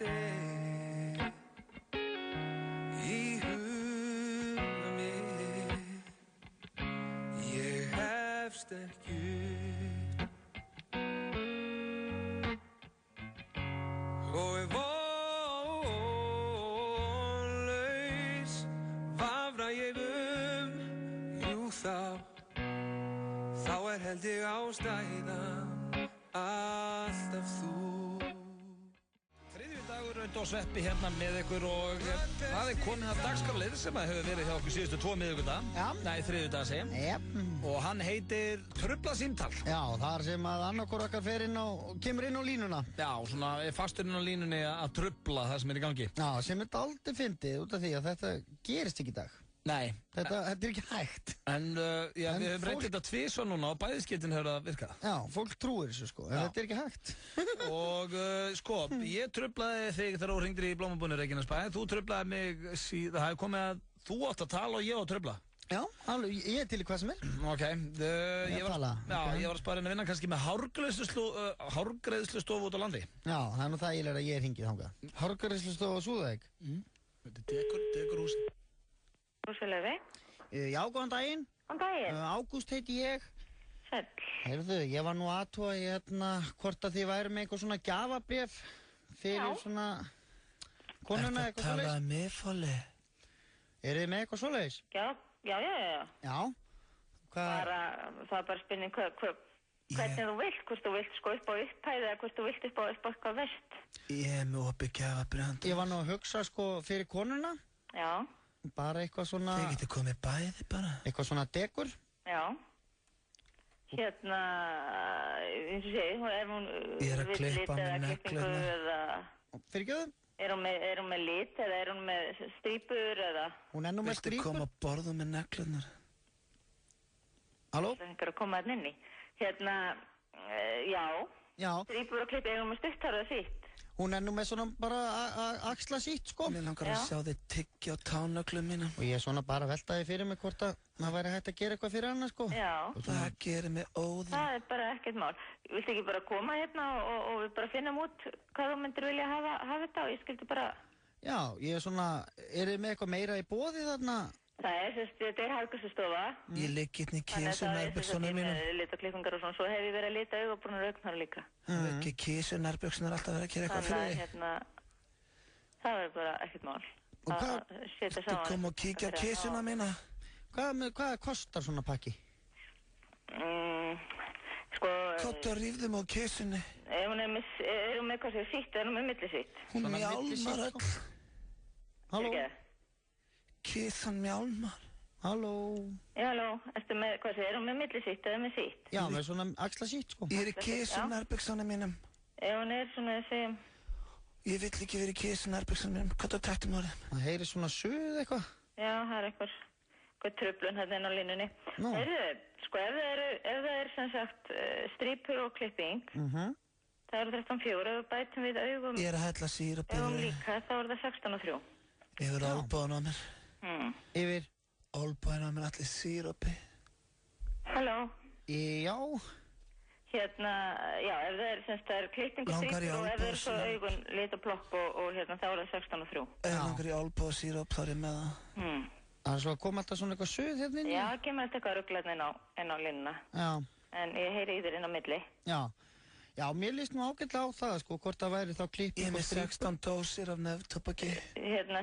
í huga mér, ég hefst ekki og er vonlaus, vafra ég jú þá er held ég ástæðan alltaf þú. Dagur Raund og Sveppi hérna með ykkur og það er komið að dagskrálið sem hefur verið hjá okkur síðustu 2 miðvikudaga. Nei, þriðjudaga segjum. Og hann heitir Trufla símtal. Já, þar sem að annarkor okkar fer inn og kemur inn á línuna. Já, svona er fastur inn á línunni að trufla það sem er í gangi. Já, sem er aldrei fyndið út af því að þetta gerist ekki í dag. Nei. Þetta er ekki hægt. En við höfum reynt þetta 2 svo núna og bæðiskiptin hefur að virka. Já, fólk trúir þessu sko, en þetta er ekki hægt. Og sko, ég truflaði þig þegar þú hringdir í Blómabúnni Reykjanesbæ. Þú truflaði mig það hefði komið að þú átt að tala og ég á að trufla. Já, alveg, ég er til í hvað sem er. Ok, ég var að spara inn að vinna kannski með hárgreiðslustofu út á landi. Já, það er nú það ég er hringið þangað. Hárgreiðslustofu á Súðavík. Þetta er dekurhúsi. Húsfélagi? Já, góðan daginn. Góðan daginn. Ágúst heiti ég. Sæll. Heyrðu, ég var nú aðtúa í hvort að þið væri með eitthvað svona gjafabréf fyrir svona konuna eitthvað svoleiðis. Þetta talaði með fóli. Eru þið með eitthvað svoleiðis? Já. Já. Það er bara spurning hvernig þú vilt, hvort þú vilt sko upp á upphæði eða hvort þú vilt upp á eitthvað verst. Ég er með opið gjafabréf. Ég var nú að hugsa sko fyrir konuna. Já. Bara eitthvað svona... Þið getur komið bæði bara. Eitthvað svona dekur. Já. Eins og segi, er hún ég er að klippa með neglurnar. Fyrirgjöðu? Er hún með lit eða er hún með strípur eða? Hún er nú með strípur. Viltu koma að borða með neglurnar? Halló? Það er einhver að koma að nynni. Já. Strípur og klippi, er hún með stuttar eða sítt? Hún er nú með svona bara axla sítt sko. Mér langar að sjá þig tyggja á tánöglum mínum. Og ég er svona bara veltaði fyrir mig hvort að það væri hægt að gera eitthvað fyrir hana sko. Já. Það gerir mig óðum. Það er bara ekkert mál. Viltu ekki bara koma hérna og við bara finnum út hvað þú myndir vilja hafa þetta og ég skildi bara... Já, ég er svona, er þið með eitthvað meira í boði þarna? Þetta er hárgreiðslustofa. Ég ligg hérna í kísu nærbjöksunum mínum. Þannig að það er litaklippingar og svona, svo hef ég verið að lita augabrúnar og augnar líka. Það er ekki kísu nærbjöksunar alltaf verið að gera eitthvað fyrir þig. Það er bara ekkert mál. Viltu koma og kíkja á kísuna mína? Hvað kostar svona pakki? Kottu að rífðum á kísunni. Er hún með hvað sér sítt, er hún með millisítt? Hún mjálmar öll. Halló? Kísan mjálmar. Halló? Já, halló. Ertu með, hvað sér, er hún með millisítt eða með sítt? Já, með svona axla sítt, sko. Ég er í kísu nærbjöksunum mínum. Hún er svona þessi... Ég vill ekki verið í kísu nærbjöksunum mínum. Hvað er það tættum orðið? Það heyri svona suð eitthvað. Já, það er eitthvað truflun hérna inn á línunni. Sko, ef það er sem sagt strípur og klipping, það eru 13,4. Ef við bætum við augum... Ég er að hella síróp yfir. Augum líka, þá er það 16,3. Yfir olbúan á mér. Yfir? Olbúan á mér allir sírópi. Halló? Já. Hérna, já, ef það er sem sagt, það er klipping og strípur og ef það er svo augun lit og plopp og hérna þá er það 16,3. Ef langar í olbúan síróp þá er ég með það. Það er svo að koma alltaf svona eitthvað suð hérna inn í? Já, kemur þetta eitthvað rugglarni inn á línuna. Já. En ég heyri í þér inn á milli. Já, mér líst nú ágætlega á það, sko, hvort það væri þá klipping Ég er með 16 dósir af nefntobaki.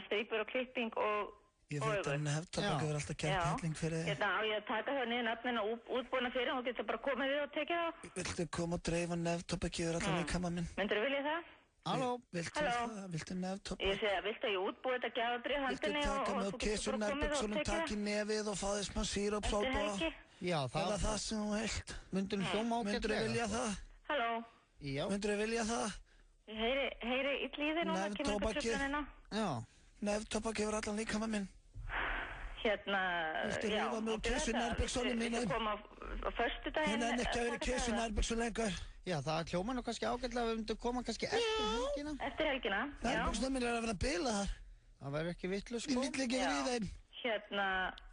Strípur og klipping og Ég veit að nefntobaki verður alltaf gert helling fyrir þig. Á ég að taka það niður nafnin og útbúna fyrir og getur bara komið við og tekið það? Viltu koma og dreifa nefntobaki yfir allan líkama minn? Myndirðu vilja það? Halló? Viltu nefntobaki? Ég segi að viltu að ég útbúi þetta gjafabrif handinni og þú getur bara komið og tekið það? Takk í nefið og fá þér smá sírópsólpa. Já, það er það sem þú vilt. Myndirðu hljóma ágætlega? Myndirðu vilja það? Halló? Já. Myndirðu vilja það? Ég heyri ill í þér núna, kemur þetta truflanina. Já. Nefntobaki yfir allan líkama minn. Viltu rífa mig úr kissu nærbuxunum mínum? Viltu koma á föstudaginn? Ég nenni ekki að vera í kissu nærbuksu lengur. Já, það hljóma nú kannski ágætlega að við myndum koma kannski eftir helgina. Eftir helgina, já. Nærbuksunum minn að vera að bila þar. Það verður ekki vitlaust, sko. Ég vill ekki vera í þeim.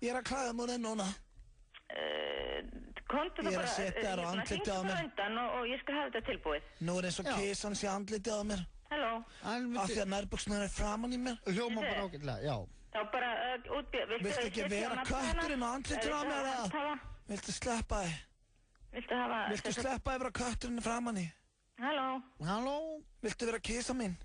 Ég er að klæða múr inn núna. Komdu þú bara, Ég er að setja þér á andlitið á mér. Og ég skal hafa þetta tilbúið. Nú er eins og kissan sé andlitið á mér. Halló. Af því að nærbuksunum er framan í mér. Hljóma bara ágætlega, já. Þá bara Viltu ekki vera kötturinn á andlitinu á mér eða? Viltu sleppa þig? Viltu sleppa þig vera kötturinn framan í? Halló. Viltu vera kisa mín?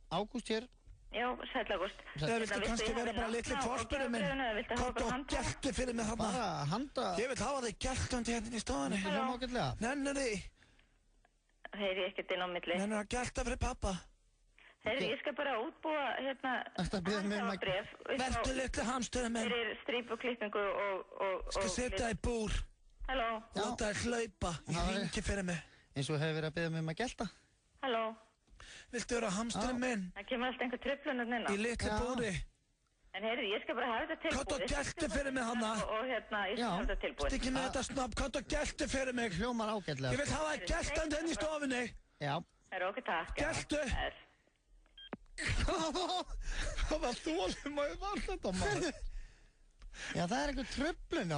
Ágúst hér. Já, sæll Ágúst. Eða viltu kannski vera bara litli kvolpurinn minn? Komdu og geltu fyrir mig þarna. Bara handa. Ég vil hafa þig geltandi hérna í stofunni. Hljóma ágætlega. Nennir því? Heyri ekkert inn á milli. Nennir að gelta fyrir pappa? Heyri, ég skal bara útbúa handhafabrif. Vertu litli hamsturinn minn. Fyrir stríp og klippingu og... Skal setja í búr. Halló. Láta þér hlaupa. Ég hringi fyrir mig. Eins og hefur verið að beða mig um að gelta. Halló. Viltu vera hamsturinn minn? Það kemur alltaf einhver truflun inn á. Í litli búri. En heyri, ég skal bara hafa þetta tilbúið. Kott og geltu fyrir mig hana. Og ég skal hafa þetta tilbúið. Stikki með þetta snopp. Kott og geltu fyrir mig. Hljómar ágætlega. Ég vil hafa það geltandi henni í stofunni. Já. Það er okkur takk. Geltu. Það var þólum að ég var þetta maður. Já, það er eitthvað tröflun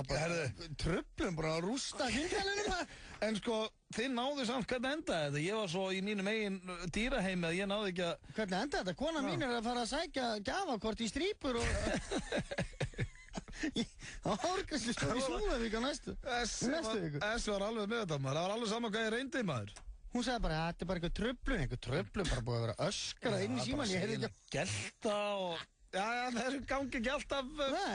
Tröflun, bara að rústa hringjalinu. En sko, þið náðu samt hvernig endaði þetta. Ég var svo í mínum eigin dýraheimi að ég náðu ekki að... Hvernig endaði þetta? Kona mín er að fara að sækja gjafakort í strípur og... Það var hárgræslu stóð í Súðavík á næstu viku. Var alveg með þetta maður. Það var alveg saman hvað ég reyndi maður. Hún sagði bara, þetta er bara eitthvað tröflun, bara búið að vera öskra inn í síman. Ég heyrði ekki að gelta og... Já, þessu gangi ekki alltaf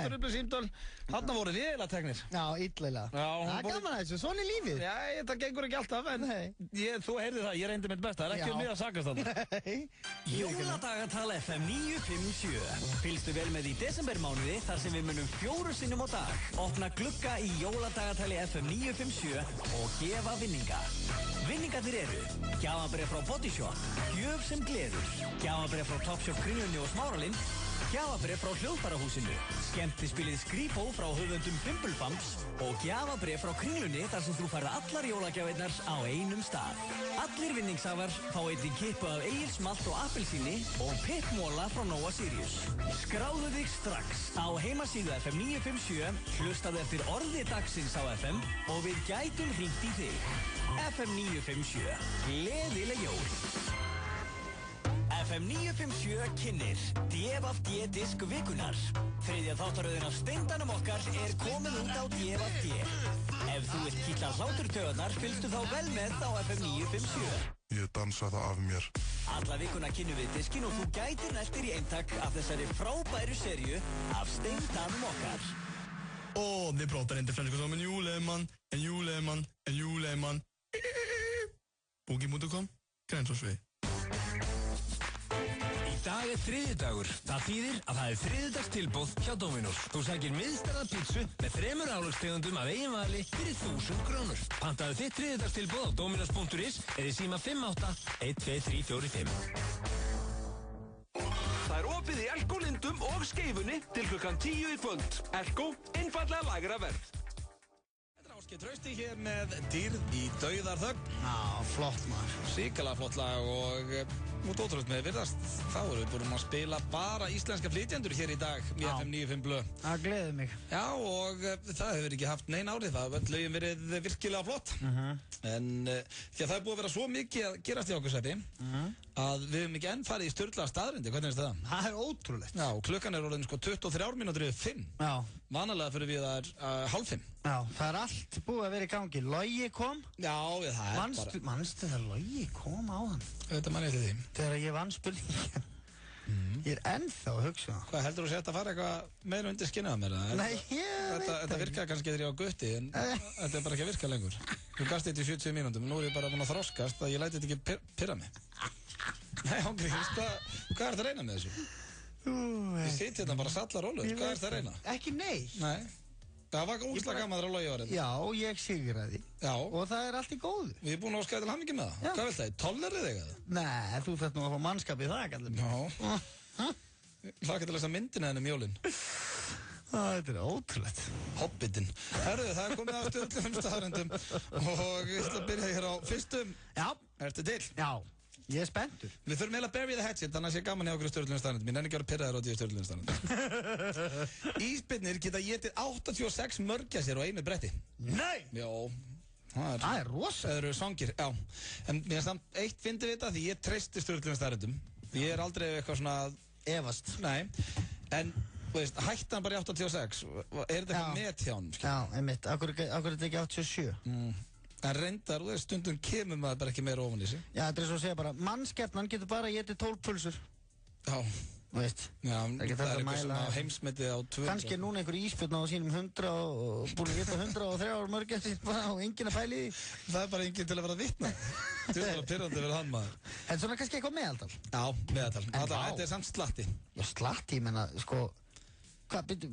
tröflu símtöl. Þarna voru þið eiginlega teknir. Já, illilega. Það er gaman að þessu, svona er lífið. Já, það gengur ekki alltaf, en þú heyrði það, ég reyndi mitt besta. Það er ekki um mig að sakast þarna. Jóladagatal FM 957. Fylgstu vel með í desembermánuði þar sem við munum 4 sinnum á dag. Opna glugga í Jóladagatali FM 957 og gefa vinninga. Vinningarnir eru gjafabréf frá Body Shop, gjöf sem gleður, gjafabréf frá Topshop Kringlunni og Smáralind, gjafabréf frá Hljóðfærahúsinu, skemmtispilið Skrýpó frá höfundum Fimblefamps og gjafabréf frá Kringlunni þar sem þú færð allar jólagjafirnar á einum stað. Allir vinningshafar fá einnig kippu af Egils malt og appelsíni og pippmóla frá Nóa Sirius. Skráðu þig strax á heimasíðu FM 957, hlustaðu eftir orði dagsins á FM og við gætum hringt í þig. FM 957, gleðileg jól. FM 957 kynnir DFD disk vikunar. Þriðja þáttaröðin af steindanum okkar er komin út á DFD. Ef þú vilt kýtla hláturtaugarnar, fylgstu þá vel með á FM 957. Ég dansa það af mér. Alla vikuna kynnum við diskin og þú gætir næstir í eintak af þessari frábæru serju af steindanum okkar. Ni pratar inte franska som en juleman, en juleman, en juleman. Booking.com, Grensásvegi. Í dag er þriðjudagur. Það þýðir að það er þriðjudagstilboð hjá Dominos. Þú sækir miðstærða pítsu með 3 álagstegundum af eigin vali fyrir 1000 krónur. Pantaðu þitt þriðjudagstilboð á dominos.is eða í síma 58-12345. Það er opið í Elko, Lindum og Skeifunni til klukkan 10 í kvöld. Elko, einfallega lægra verð. Áskei Trausti hér með Dýrð í dauðarþögn. Já, flott maður. Sikalega flott lag og Út ótrúlega með virðast, þá erum við búin að spila bara íslenska flytjendur hér í dag í FM 95 Blö. Það gleður mig. Já, og það hefur ekki haft nein árið, það hefur lögin verið virkilega flott. En því að það er búið að vera svo mikið að gerast í okkur Sveppi, að við hefum ekki enn farið í sturlaða staðreyndir, hvernig er það? Það er ótrúlegt. Já, og klukkan er orðin sko 23 mínútur yfir 5. Já. Vanalega fyrir við það er 4:30. Já, það er allt búið að vera í gangi. Logi kom. Já, það er bara... Manstu það Logi kom á hann? Þetta mann eftir því. Þegar ég vann spurningin. Ég er ennþá að hugsa. Hvað, heldur þú að þetta fara eitthvað meira undir skinnið á mér? Nei, ég veit Þetta virkaði kannski þegar ég á gutti, en þetta er bara ekki að virka lengur. Þú gast þetta í 70 mínútum, nú er ég bara búin að þroskast að ég læti þetta ekki pirra mig. Nei, ángríns, hvað er það að reyna með þessu? Ég siti hérna bara sallar rólur, hvað er það að reyna? Ekki neitt. Nei. Það var úrslega gaman þegar Logi var hérna. Já, ég sigraði. Já. Og það er allt í góðu. Við erum búin að óska til hamingju með það. Hvað vilt það? Tollerið þig eða? Nei, þú þarf nú að fá mannskap í það, kallum. Já. Hlakka til að lesa myndina henni Jólin. Þetta er ótrúlegt. Hobbitinn. Herðu, það er komið að stöðlum staðrendum og við ætlum að byrja hér á fyrstum. Já. Ertu til? Já. Ég er spenntur. Við þurfum eiginlega að bury the hatchet, þannig að sé gaman hjá okkur stjórnlegum staðrendum. Ég nenni ekki að vera pirraður á því stjórnlegum staðrendum. Ísbirnir geta étið 86 mörgæsir á einu bretti. Nei! Já. Það er rosa. Það eru svangir, já. En mér er samt eitt fyndið við þetta því ég treysti stjórnlegum staðrendum. Ég er aldrei eitthvað svona... Efast. Nei. En, þú veist, hættan bara í 86. Er þetta eitthvað met hjá hann? Já, einmitt. Akkur er þetta ekki 87? En reyndar, þú veist, stundum kemur maður bara ekki meira ofan í sig. Já, þetta er svo að segja bara, mannskepnan getur bara getið 12 pulsur. Já. Þú veist. Já, það er eitthvað sem að heimsmetið á 200. Kannski er núna einhver íspjörn á sínum 100 og búin að geta 103 mörgæsir og enginn að pæli því. Það er bara enginn til að vera að vitna. Þú veist bara pirrandi verið hann maður. En svona kannski eitthvað meðaldal. Já, meðaldal. Þetta er samt slatti. Já, slatti, ég menna, sko, hvað er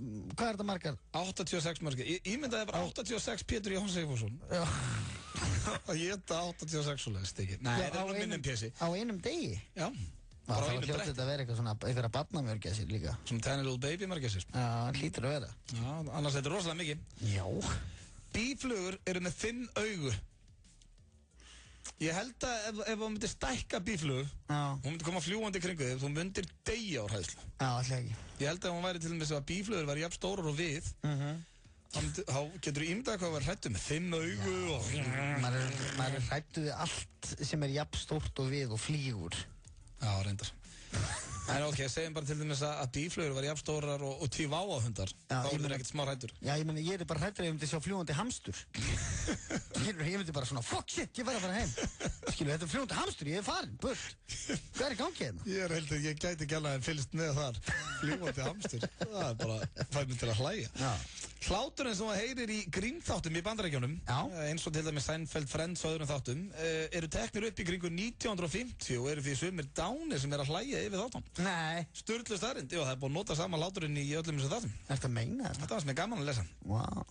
þetta margar? 86 margar. Ég myndaði bara 86 Pétur Jón Sigfússon. Já. Að geta 86 svoleiðis, ekki? Nei, það er nú minnum pjessi. Á einum degi? Já. Það var hljótt þetta að vera eitthvað svona, einhverja barnamörgæsir líka. Svona tiny little baby mörgæsir. Já, hlýtur að vera. Já, annars þetta er rosalega mikið. Já. Býflugur eru með 5 augu. Ég held að ef þú myndir stækka býflugu, hún myndir koma fljúandi kringu þig, þú myndir deyja á hræðslu. Já, alltaf ekki. Ég held að ef hún væri til dæmis að býflugur væri jafn stórar og við, þá getur þú ímyndað hvað var hrættu með 5 augu og... Maður er hrættu við allt sem er jafn stórt og við og flýgur. Já, reyndar. En ok, segjum bara til dæmis að býflugur var jafn stórar og tíváahundar. Þá er það ekkert smá hrættur. Já, ég meni, ég er bara hrættur að ég myndi sjá fljúandi hamstur. Ég myndi bara svona, fuck shit, ég verð að fara heim. Skilu, þetta er fljúandi hamstur, ég er farin, burt. Hvað er í gangi hérna? Ég gæti ekki alveg að fylgst með þar. Fljúandi hamstur. Það er bara, fæði mig til að hlæja. Já. Hláturinn sem það heyrir í grínþáttum í Bandaríkjunum, eins og til dæmis Seinfeld, Friends og öðrum þáttum, eru teknir upp í kringu 1950 og eru því sumir dánir sem að hlæja yfir þáttum. Nei. Sturlu staðrind, já, það er búin að nota sama hláturinn í öllum þessu þáttum. Ertu að meina þetta? Þetta var sem er gaman að lesa. Wow.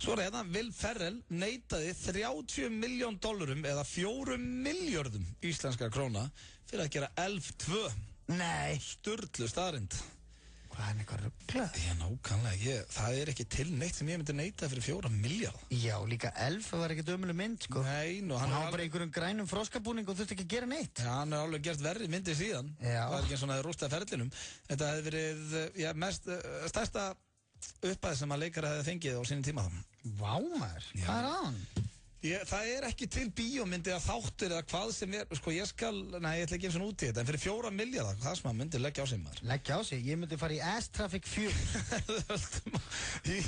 Svo er þetta, Will Ferrell neitaði $30 million eða 4 milljörðum íslenskar króna fyrir að gera Elf 2. Nei. Sturlu staðrind. Hvað er eitthvað rugglað? Já, nákvæmlega, það er ekki til neitt sem ég myndi neita fyrir 4 miljard. Já, líka Elf var ekkert ömuleg mynd, sko. Nei, nú hann var bara einhverjum grænum froskabúning og þurfti ekki að gera neitt. Já, hann er alveg gert verri myndi síðan. Já. Það er ekki svona rústaði ferlinum. Þetta hefði verið, já, stærsta uppæð sem að leikara hefði fengið á sínum tíma þá. Vá, maður, hvað er á hann? Það er ekki til bíómyndi að þáttur eða hvað sem er, sko ég ætla ekki eins og út í þetta, en fyrir 4 miljardar, hvað sem maður myndi leggja á sig maður? Leggja á sig? Ég myndi fara í Ass Traffic 4. Í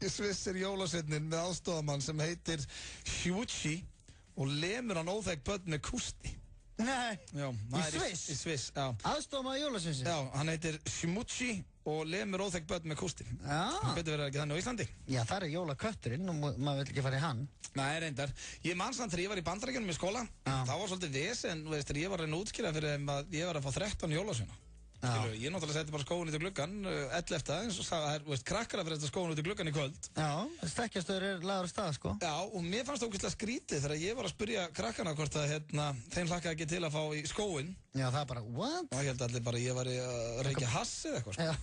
Sviss er jólasveitnin með aðstofamann sem heitir Shuchi og lemur hann óþekk börn með kústi. Nei, já, í Sviss? Í Sviss, já. Aðstofamaður jólasveinsins? Já, hann heitir Shimuchi og lemur óþekk börn með kústi. Já. Hann betur verið ekki þannig á Íslandi. Já, það er jólakötturinn og maður vil ekki fara í hann. Nei, reyndar. Ég mann samt þegar ég var í Bandaríkjunum í skóla, þá var svolítið vesen, veist, ég var að reyna að útskýra fyrir þeim að ég var að fá 13 jólasveina. Skilu, ég náttúrulega setti bara skóin út í gluggan 11. eins og sagði að krakkar að fyrir þetta skóin út í gluggan í kvöld. Já, stekkjastöður er lagður á stað, sko. Já, og mér fannst það ógeðslega skrítið þegar ég var að spyrja krakkana hvort að þeim hlakkaði ekki til að fá í skóin. Já, það er bara, what? Og ég held allir bara ég var að reykja hass eða eitthvað, sko. Já.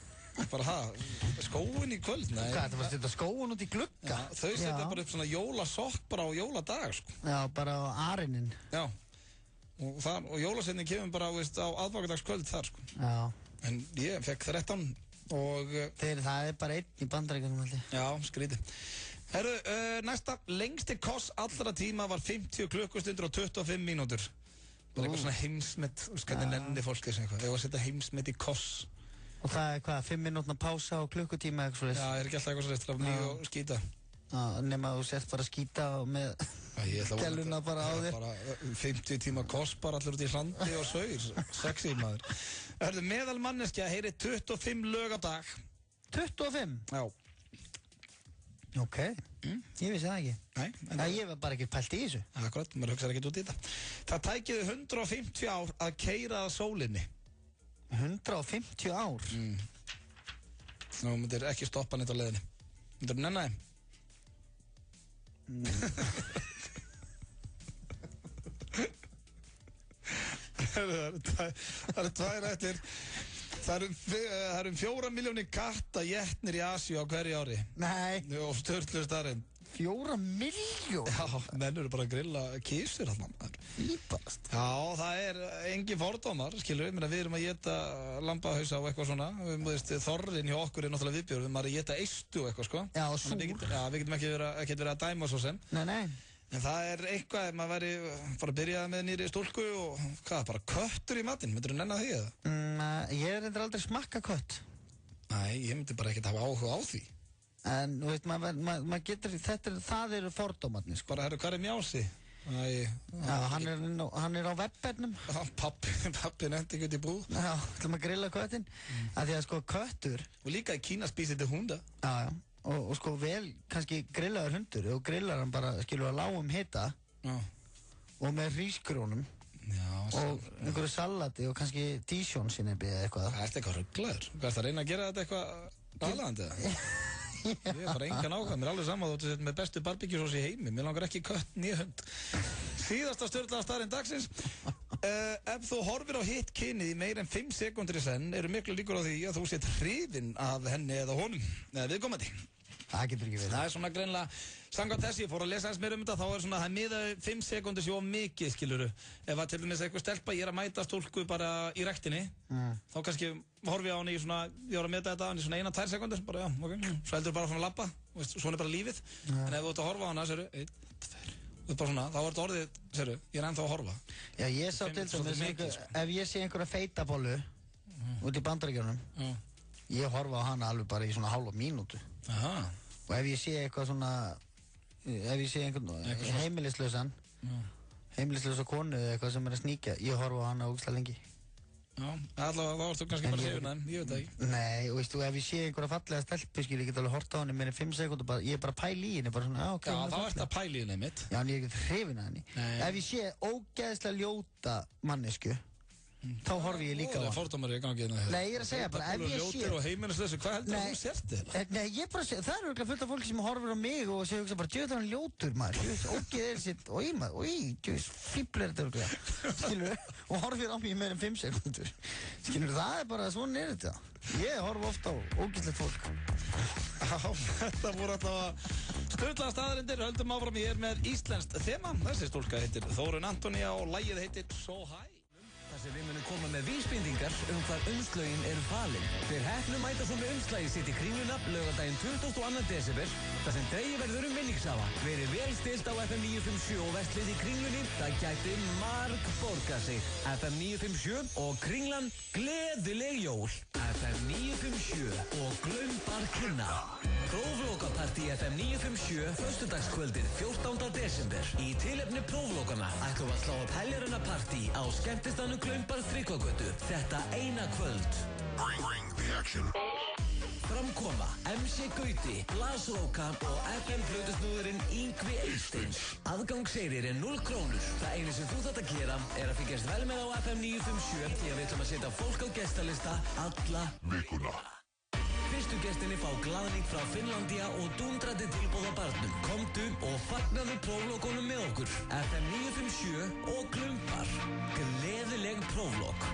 Bara skóin í kvöld, nei. Hvað, þetta var að setja skóin út í glugga? Já, þau setja bara upp svona jólasokk bara á jóladag, sko. Já, bara á arinin. Já. og jólasveinninn kemur bara, veist, á aðfangadagskvöld þar, sko. Já. En ég fekk 13 og... Það bara einn í Bandaríkjunum, held ég. Já, skrítið. Herru, næsta, lengsti koss allra tíma var 50 klukkustundir og 25 mínútur. Það eitthvað svona heimsmet, hvernig nenni fólk þessu eitthvað. Ég var að setja heimsmet í koss. Og það hvað, 5 mínútna pása og klukkutíma eitthvað svolítið? Já, ekki alltaf eitthvað svolítið til að mjög og skýta. Já, nema þú sért bara að skýta og með gæluna bara á þér. Bara 50 tíma koss bara allur út í hlandi og saur. Sexy maður. Hörðu, meðal manneskja heyri 25 lög á dag. 25? Já. Ok, ég vissi það ekki. Nei. Ég var bara ekki pælt í þessu. Akkurat, maður hugsaði ekki út í þetta. Það tækiði 150 ár að keyra að sólinni. 150 ár? Nú, myndir ekki stoppa neitt á leiðinni. Myndir þú nenni þeim? Það eru 2 eftir. Það eru 4 milljónir katta étnir í Asíu á hverju ári. Nei. Og störtlu starinn. 4 milljón? Já, menn eru bara að grilla kísir allan. Íbast. Já, það er engin fordómar, skilur við. Við erum að éta lambahausa og eitthvað svona. Þorrinn hjá okkur er náttúrulega viðbjörn. Við erum að éta eistu og eitthvað, sko. Já, og súr. Já, við getum ekki verið að dæma svo sem. Nei. En það er eitthvað, ef maður væri bara að byrja með nýri stúlku og hvað, bara köttur í matinn. Myndir þú nenna því, eða? Ég reyndar aldrei smakka kött. Nei, ég myndi bara ekkert hafa áhuga á því. En, þú veist, maður getur, það eru fordómarnir, sko. Bara, hvað er Mjási? Já, hann er á webbernum. Pappi nefndi ekki út í búð. Já, ætlum að grilla köttin. Af því að, sko, köttur... Og líka í Kína spísið til hunda. Já. Og sko vel, kannski grillaður hundur. Og grillar hann bara, skilur, að lágum hita. Já. Og með hrísgrónum. Já. Og einhverju salati og kannski dísjónsinnebi eða eitthvað. Það er eitthvað rugglaður. Hvað er það að reyna að gera þetta eitthvað aðlagandi eða? Ég er bara engan áhuga, mér er alveg saman þóttu með bestu barbecue-sós í heimi, mér langar ekki kött nýja hund. Síðasta stjórnlega staðarinn dagsins. Ef þú horfir á hitt kynið í meir en 5 sekúndur í senn, eru miklu líkur á því að þú sett hrifinn af henni eða honum, eða viðkomandi. Það getur ekki verið. Það er svona greinlega, samkvæmt þessi, ég fór að lesa eins meira um þetta, þá er svona, það miða 5 sekúndur sér of mikið, skiluru. Ef að til dæmis eitthvað stelpa, ég er að mæta stúlku bara í rektinni, þá kannski horfi ég á henni í svona, ég var að meta þetta á henni í svona 1-2 sekúndur, bara já, ok, svo heldur bara frá að labba, svona er bara lífið. En ef þú ert að horfa á hana, séru, 1, 2, og bara svona, þá er þetta orðið, séru, ég er ennþá að horfa. Já, ég sá til dæmis, ef ég sé einhverja feitabollu út í Bandaríkjunum, ég horfa á hana alveg bara í svona hálfa mínútu. Og ef ég sé eitthvað svona, ef ég sé einhvern heimilislausa konu eða eitthvað sem er að sníkja, ég horfa á hana ógeðslega lengi. Já, allavega þá varst þú kannski bara hrifinn af þeim, ég veit það ekki. Nei, og veistu, ef ég sé einhverja fallega stelpu, skil, ég get alveg horta á henni meira en 5 sekúndur, ég er bara að pæla í henni, bara svona, já, ok. Já, þá ert að pæla í henni mitt. Já, en ég er ekkert hrifinn af henni. Ef ég sé ógeðslega ljóta mannesku, þá horfi ég líka á hann. Fordómar ég gangi inn að Nei, ég er að segja bara, ef ég sé... Ljótir og heimilislausu, hvað heldur þú sért þér? Nei, ég bara segja, það eru örugglega fullt af fólki sem horfir á mig og segja bara, djöðu hann ljótur maður, ógeð er sitt, oi maður, djöðu fíbl er þetta örugglega, skilur, og horfir á mig í meira en 5 sekúndur, skilur, það er bara, svona er þetta. Ég horf ofta á ógeðslegt fólk. Þetta voru alltaf sturlaða staðarindir, höldum áfram, ég er með íslenskt þema, þessi stúlka heitir Þórunn Antonía og lagið heitir So High. Þar sem við munum koma með vísbendingar hvar umslögin eru falin. Þeir heppnu mæta svo með umslagið sitt í Kringluna laugardaginn 22. desember þar sem dregið verður vinningshafa. Verið vel stilt á FM 957 og vestlið í Kringlunni, það gæti margborga sig. FM 957 og Kringlan, gleðileg jól. FM 957 og Glaumbar kynna. Próflokapartí FM 957 föstudagskvöldið 14. desember. Í tilefni próflokana ætlum við að slá upp heljarinnar partí á skemmtistanum Glaumbar Tryggvagötu þetta eina kvöld. Bring the action. Framkoma, MC Gauti, Blasróka og FM Plötusnúðurinn Yngvi Eysteins. Aðgangsseyrir er 0 krónur. Það einu sem þú þarft að gera er að fylgjast vel með á FM 957 því að við ætlum að setja fólk á gestalista alla vikuna. Fyrstu gestinni fá glaðning frá Finnlandia og dúndrandi tilboð á barnum. Komdu og fagnaðu próflokunum með okkur. FM 957 og Glaumbar. Gleðileg próflok.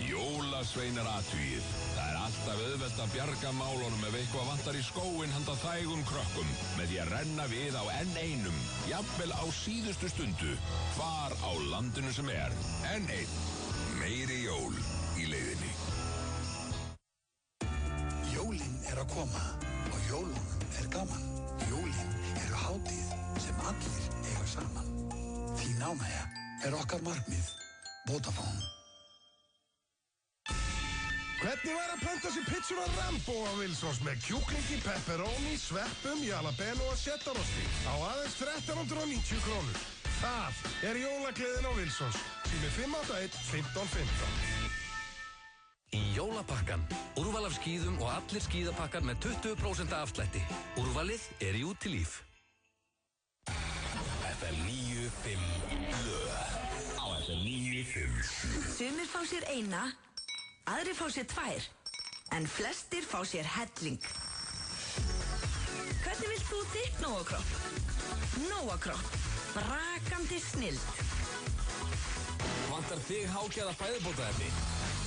Jólasveinar athugið. Það er allt alltaf auðvelt að bjarga málunum ef eitthvað vantar í skóinn handa þægum krökkum með því að renna við á N1, jafnvel á síðustu stundu, hvar á landinu sem er. N1, meiri jól í leiðinni. Jólin að koma og jólunum gaman. Jólin hátíð sem allir eiga saman. Þín ánægja okkar markmið. Vodafone. Hvernig væri að panta sér pizzuna Rambo á Wilsons með kjúklingi, pepperoni, sveppum, jalapeno og cheddarosti á aðeins 1390 krónur. Það jólagleðin á Wilsons. Sími 581 1515. Í jólapakkan, úrval af skíðum og allir skíðapakkar með 20% afslætti. Úrvalið í Útilíf. FM 95 blöð á FM 95. Sumir fá sér eina, aðrir fá sér tvær, en flestir fá sér helling. Hvernig vilt þú þitt Nóakropp? Nóakropp, brakandi snilld. Vantar þig hágæða fæðubótaefni?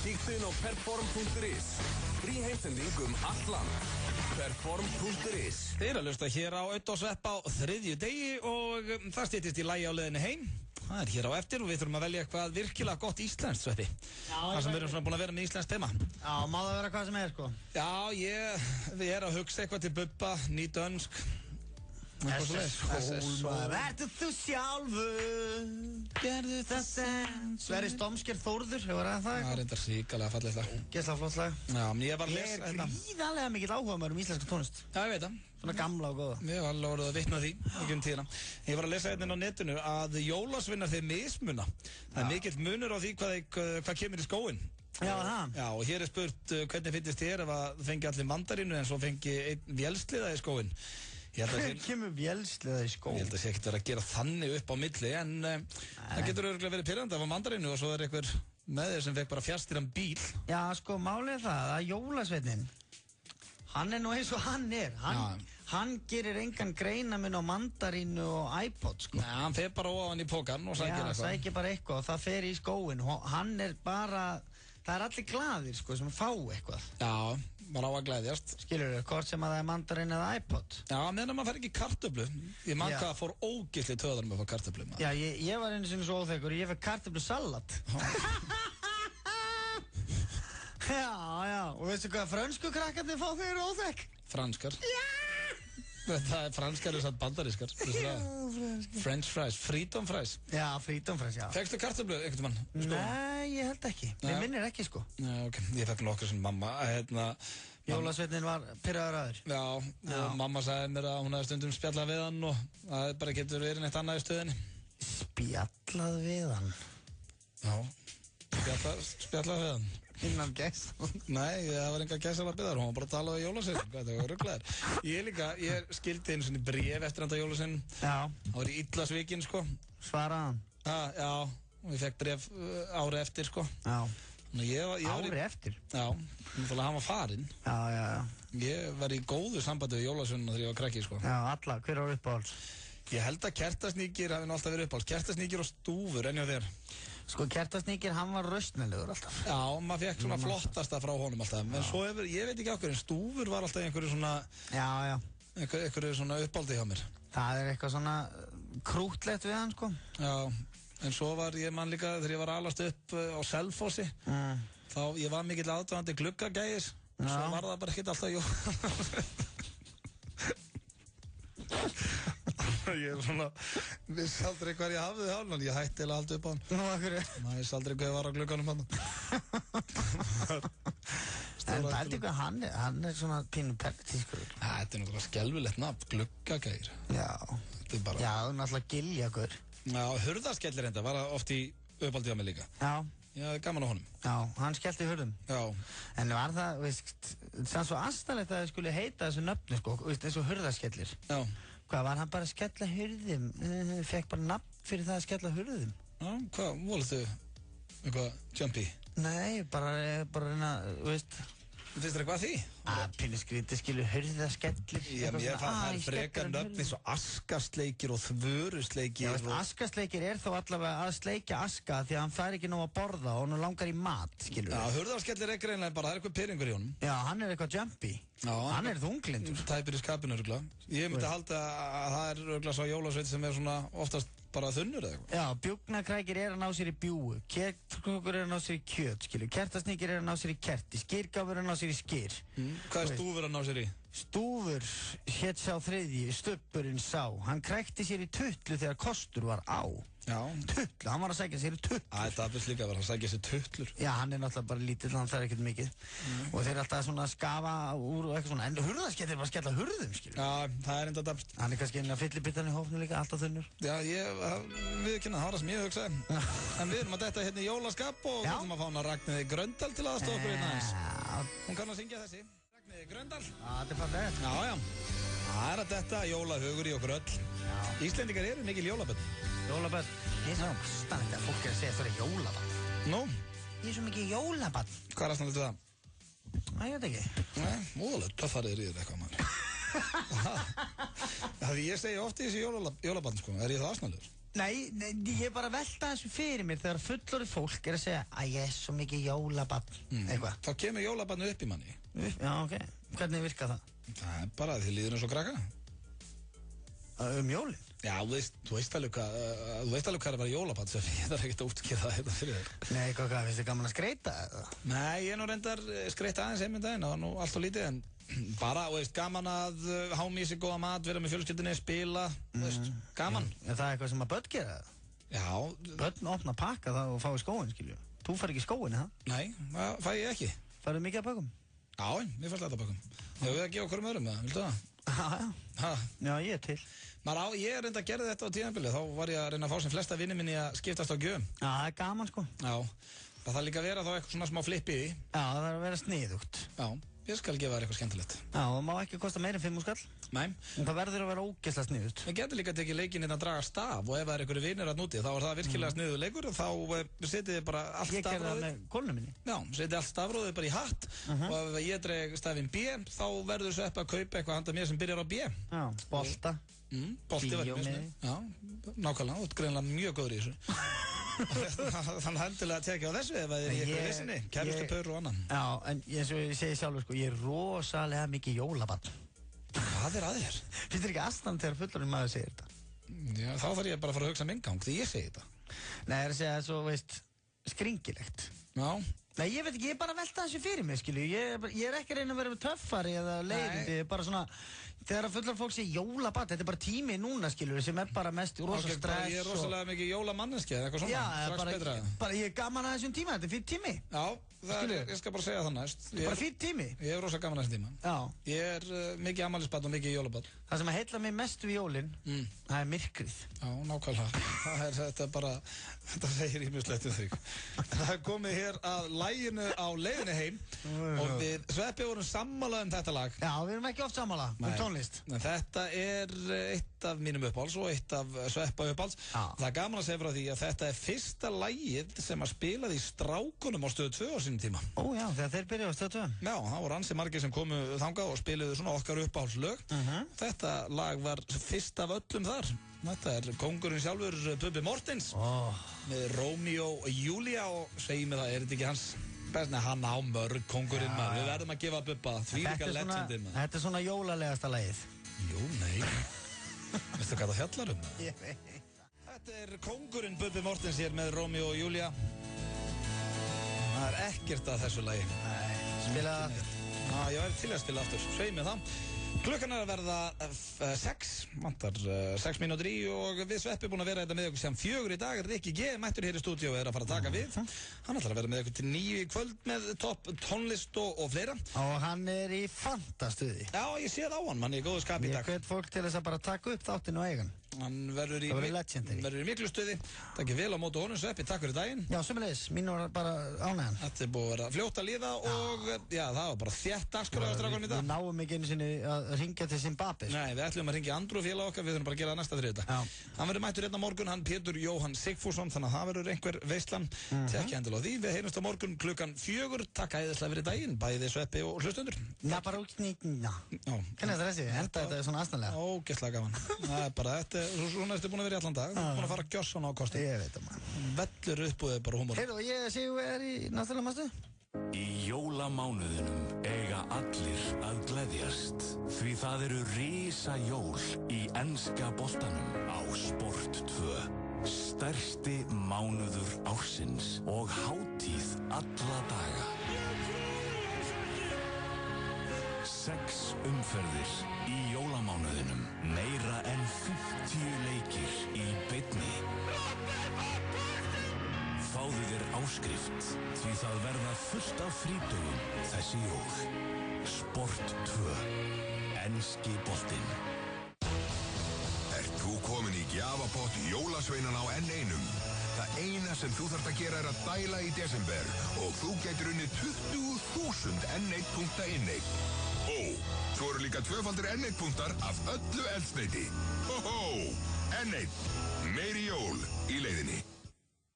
Kíktu inn á perform.is. Frí heimsending allt land. Perform.is. Þið að hlusta hér á Ödd og Svepp á þriðju degi og það styttist í lagi á leiðinni heim. Það hér á eftir og við þurfum að velja eitthvað virkilega gott íslenskt, Sveppi. Það sem við erum svona búin að vera með íslenskt tema. Já, má það vera hvað sem sko. Já, við erum að hugsa eitthvað til Bubba, nýdönsk. Vertu þú sjálfur, gerðu það sem. Sverri Stomsker Þórður, hefur það? Það reyndar ríkalega fallið slag. Gæsla flott slag. Já, ég var að lesa þetta. Ég gríðarlega mikill áhugaður íslenska tónlist. Já, ég veit það. Svona gamla og góða. Ég var alveg orðið að vitna því, ekki tíðina. Ég var að lesa hérna á netinu að jólasveinar þeir mismuna. Það mikill munur á því hvað kemur í skóinn. Já, það. Já, og hér spurt hvernig finnst þér ef að fengi allir mandarínu en svo fengi einn vélsliða í skóinn. Kemur vélsliða í skóinn? Ég held að sé ekkert verið að gera þannig upp á milli en það getur örugglega verið pirrandi af mandarínu og svo einhver með þér sem fekk bara fjastýran bíl. Já, sko, málið það að jólasveinin, hann nú eins og hann hann gerir engan greinamun á mandarínu og iPod, sko. Nei, hann fer bara ofan í pókan og sækir eitthvað. Já, sækir bara eitthvað og það fer í skóinn og hann bara, það allir glaðir, sko, sem fá eitthvað. Já, bara á að glæðjast. Skilur þau, hvort sem að það mandarín eða iPod. Já, meðan maður fær ekki kartöflu. Ég man hvað fór ógeðslega töðar með að fá kartöflu. Já, ég var einu sinni svo óþekkur, ég fekk kartöflu salat. Já, og veistu hvað frönsku krakkarnir fá þegar eru óþekk? Franskar. Já! Það franskar satt bandarískar. Já, franskar. French fries, freedom fries. Já, freedom fries, já. Fekstu kartöflu einhvern mann? Nei, ég held ekki. Mér minnir ekki, sko. Já, ok. Ég fekk nokkur sem mamma, Jólasveinin var pirraður aður. Já, og mamma sagði mér að hún hefði stundum spjallað við hann og það bara getur verið neitt annað í stöðinni. Spjallað við hann? Já, spjallað við hann. Innan gæs? Nei, það var enga gæs að var byggðar, hún var bara að tala á jólasveinin, það var rugglaður. Ég skildi einu svona bréf eftir handa jólasveinin. Já. Það var í illa svikinn, sko. Svaraði hann? Já, og ég fekk bréf ári eftir, sko. Já. Ári eftir? Já, þannig að hann var farinn. Já. Ég var í góðu sambandi við jólasveinina þegar ég var krakki, sko. Já, alla, hver var uppáhalds? Ég held að Kertasníkir hafi alltaf verið uppáhalds. Kertasníkir og stúfur, enn hjá þér. Sko, Kertasníkir, hann var raustnælegur alltaf. Já, maður fekk svona flottasta frá honum alltaf. En svo ég veit ekki okkur, en stúfur var alltaf einhverju svona... Já. Einhverju svona uppáldi hjá mér. Það eitthvað svona krútlegt við hann, sko. Já, en svo var ég mann líka, þegar ég var alast upp á Selfossi, þá ég var mikill aðdáðandi gluggagægis, en svo var það bara ekkert alltaf Ég svona, vissi aldrei hvað ég hafði það, en ég hætti eða aldrei upp á hann. Nú, akkur Ég vissi aldrei hvað ég var á glugganum hann. En það er eitthvað, hann svona pínu pertískur. Þetta er náttúrulega skelfilegt nafn, gluggagægir. Já. Þetta er bara... Já, náttúrulega giljagur. Já, hurðaskellir enda, var oft í uppáldið á mig líka. Já. Já, gaman á honum. Já, hann skellti hurðum. Já. En var það, veist, það er svo astanlegt að það skulle heita þessu nöfnu, sko, veist, eins og hurðaskellir. Já. Hvað, var hann bara að skella hurðum? Fekk bara nafn fyrir það að skella hurðum? Já, hvað, volið þau eitthvað jumpy? Nei, bara reyna, veist, Finnst þér eitthvað að því? Pínu skrítið skilur hurðaskellir. Já, mér fann það frekar nöfn eins og askasleikir og þvörusleikir. Já, veist, askasleikir er þó allavega að sleikja aska því að hann fær ekki nóg að borða og hann langar í mat, skilur. Já, hurðaskellir er greinlega bara, það eitthvað pirringur í honum. Já, hann eitthvað jumpy. Já, hann þunglindur. Tæpir í skapinu, örugglega. Ég myndi halda að það örugglega svo jólasveit sem svona oftast bara þunnur eða eitthvað. Já, bjúgnakrækir er að ná sér í bjúgu, kjötkrókur er að ná sér í kjöt, skilju, kertasníkir er að ná sér í kerti, skýrgáfur er að ná sér í skýr. Hvað er stúfur að ná sér í? Stúfur, hétt sá þriðji, Stubburinn sá, hann krækti sér í tutlu þegar kostur var á. Já. Tutlu, hann var að sækja sér í tutlu. Það fyrst líka að vera að sækja sér tutlur. Já, hann er náttúrulega bara lítill, hann þarf ekkert mikið. Og þeir alltaf svona skafa úr og eitthvað svona, en hurðaskettir bara skella hurðum, skilju. Já, það er enda dapst. Hann er kannski einn af fyllibittan í hófnu líka, alltaf þunnur. Já, við kynna það var það sem ég hugsaði. En við erum að detta hérna í jólaskap og við ætlum að fá hana Ragnheiði Gröndal til aðstoða okkur hérna aðeins. Hún kann að syngja þessi. Ragnheiði Gröndal. Þetta er fallegt. Já. Það er að detta jólahugur í okkur öll. Íslendingar eru mikil jólabönn. Jólabönn. Ég er svo astanlegt að fólk er að segja að það er jólabann. Nú? Ég er svo mikið jólabann. Hvað er astanlegt við það? Ég veit ekki. Nei, móðalegt, töffarið er í þér eitthvað maður. Það ég segi ofta í þessi jólabann, sko. Er ég það astanlegur? Nei, ég er bara að velta þessu fyrir mér þegar fullorðið fólk er að segja að ég er svo mikið jólabann. Eitthvað. Þá kemur jólabannu upp í manni. Já, ok. Hvernig virkar það? Það er bara að þið líður eins og krakka. Jólin? Já, þú veist alveg hvað er að vera jólabann, svo ég þarf ekkert að útskýra það hérna fyrir þér. Nei, hvað, finnst þið gaman að skreita? Nei, ég er nú reyndar skreita aðeins einminn daginn, það var nú allt og lítið, en bara, gaman að háma í sig góða mat, vera með fjölskyldinni, spila, gaman. Er það eitthvað sem að börn gera það? Já. Börn opna pakka það og fá í skóin, skilju. Þú fær ekki í skóin, það? Nei, það fæ ég ekki. Færðu mikið að bökum? Já, ég fær þetta að bökum. Ég vil að gefa okkur öðrum það, viltu það? Já, ég er til. Ég er reynda að gera þetta á tíðanbili, þá var ég að reyna að fá sem flesta vinni minni að skiptast á gjöfum. Já, það er gaman, sko. Já, það þarf líka að vera þá eitthvað svona smá flip í því. Já, það þarf að vera sniðugt. Já, ég skal gefa þér eitthvað skemmtilegt. Já, það má ekki kosta meira en 5 skall. Nei. En það verður að vera ógeðslega sniðugt. Við getum líka tekið leikinn hérna að draga staf og ef það er einhverju vinir að núti þá er það virkilega sniðugur leikur og þá setið þið bara allt stafróðið. Ég gerði það með konunum minni. Já, setið allt stafróðið bara í hatt og ef ég dreg stafinn B þá verður Sveppi að kaupa eitthvað handa mér sem byrjar á B. Já, bolta. Bolti verður mér snið. Já, nákvæmlega, þú ert greinlega mjög góður í þessu. Þannig hendilega að tekja á þessu ef það er í eitthvað vissinni, kærustu pör og annan. Já, en eins og ég segi sjálfur sko, ég er rosalega mikið jólabarn. Hvað er að þér? Finnst þér ekki aðstand þegar fullorðinn maður segir þetta? Já, þá þarf ég bara að fara að hugsa um inngang því ég segi þetta. Nei, það er að segja svo, veist, skringilegt. Já. Nei, ég veit ekki, ég er bara að velta þessu fyrir mig, skilju. Ég er ekki að reyna að vera með töffari eða leiðindi, bara svona, þegar að fullar fólk segja jólabat, þetta er bara tími núna, skilju, sem er bara mest rosa stress. Ég er rosalega mikið jólamanneski eða eitthvað svona, strax betra. Já, bara ég er gaman að þessum tíma, þetta er fyrir tími. Já, ég skal bara segja það næst. Bara fyrir tími. Ég er rosalega gaman að þessum tíma. Já. Ég er mikið afmælisbarn og mikið jólabarn. Það sem að heilla mig mest við jólin, það er myrkrið. Já, nákvæmlega. Þetta segir ímislegt um þig. Það er komið hér að laginu á leiðinni heim og við Sveppi vorum sammála um þetta lag. Já, við erum ekki oft sammála um tónlist. Þetta er eitt af mínum uppáhalds og eitt af Sveppa uppáhalds. Það er gaman að segja frá því að þetta er fyrsta lagið sem að spilaði í Strákunum á Stöð 2 á sínum tíma. Ó já, þegar þeir byrjuðu á Stöð 2. Já, það voru ansi margir sem komu þangað og spiluðu svona okkar uppáhaldslög. Þetta lag var fyrst af öllum þar. Þetta er kóngurinn sjálfur, Bubbi Mortens, með Rómeó og Júlía og segjum við það, er þetta ekki hans best? Nei, hann á mörg, kóngurinn maður, við verðum að gefa Bubba því líka legendin maður. Þetta er svona jólalegasta lagið. Jú, nei, veistu hvað það fjallar um? Ég veit. Þetta er kóngurinn Bubbi Mortens hér með Rómeó og Júlía. Það er ekkert að þessu lagi. Nei, spila það. Já, ég væri til að spila aftur, segjum við það. Klukkan er að verða 6, vantar 6 mínútur í og við Sveppi búin að vera þetta með okkur sem 4 í dag. Rikki G. mættur hér í stúdíu og er að fara að taka við. Hann ætlar að vera með okkur til 9 í kvöld með topp tónlist og fleira. Og hann er í fantastuði. Já, ég sé það á hann, hann er í góðu skap í dag. Ég hvet fólk til þess að bara taka upp þáttinn og eigan. Hann verður í miklu stuði. Takk vel á móti honum Sveppi, takk fyrir daginn. Já, sömulegis, mín var bara ánægðan. Þetta er búið að vera fljótt að líða og já, það var bara þétt dagskrá á strákunum í dag. Við náum ekki einu sinni að ringja til Zimbabwe. Nei, við ætlum að ringja Andrú félag okkar, við þurfum bara að gera það næsta þriðjudag. Hann verður mættur hérna morgun, hann Pétur Jóhann Sigfússon, þannig að það verður einhver veislan. Tekja endilega á því, við heyrumst á morgun klukkan 4. Takk æðislega fyrir daginn, bæði Sveppi og hlustundur. Hvernig er þessi? Þetta er svona aðstæðanlega. Ógeðslega gaman. Það er bara, svona ertu búin að vera í allan dag, búin að fara að gjössa á kosti. Ég veit það, maður. Vellur uppbúðið bara húmor. Heyrðu, ég sé í náttúrulega mastu. Í jólamánuðinum eiga allir að gleðjast því það eru risajól í enska boltanum á Sport 2. Stærsti mánuður ársins og hátíð alla daga. 6 umferðir í jólamánuðinum, meira en 50 leikir í beinni. Fáðu þér áskrift því það verða fullt af frídögum þessi jól. Sport 2. Enski boltinn. Ert þú komin í gjafapott jólasveinan á N1? Það eina sem þú þarft að gera er að dæla í desember og þú getur unnið 20.000 N1.inneign. Ó, svo eru líka 2-faldir N1-punktar af öllu eldsneyti. Hóhó, N1, meiri jól í leiðinni.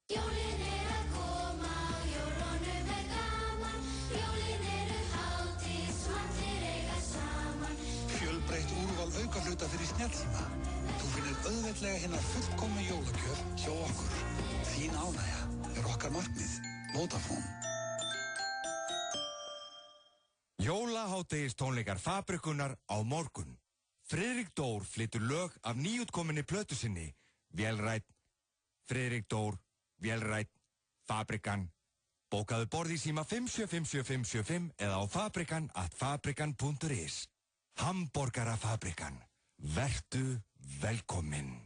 Jólin að koma, jólunum gaman, jólin hátíð, allir eiga saman. Fjölbreytt úrval aukafluta fyrir snjallsíma. Þú finnir auðveldlega hinna fullkomnu jólagjöf hjá okkur. Þín ánægja okkar markmið. Vodafone. Jólahádegistónleikar Fabrikunar á morgun. Friðrik Dór flytur lög af nýútkominni plötu sinni. Vélrætt, Friðrik Dór, Vélrætt, Fabrikan. Bókaðu borð í síma 5757575 eða á fabrikan@fabrikan.is. Hamborgara Fabrikan. Vertu velkominn.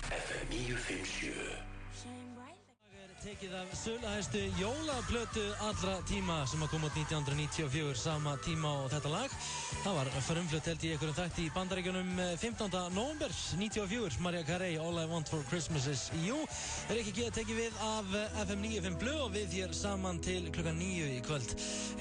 FM 957. Tekið af sölahæstu jólaplötu allra tíma sem að koma út 1994, sama tíma og þetta lag. Það var frumflutt held í einhverjum þætti í Bandaríkjunum 15. nóvember 94. Mariah Carey, All I Want For Christmas Is You. Það ekki ekki að tekið við af FM 95 Blu og við hér saman til klukkan 9 í kvöld.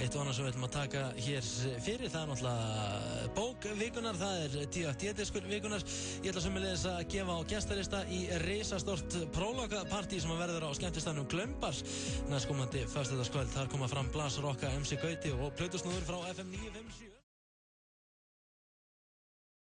Eitt og annað sem við ætlum að taka hér fyrir, það er náttúrulega bókvikunar, það er DFD-diskur vikunar. Ég ætla sömulegis að gefa á gestarista í risastort prólogapartí sem að verður á skemmtistanum Glömbars næstkomandi föstudagskvöld. Þar koma fram Blas Rokka, MC Gauti og plötusnúður frá FM 957.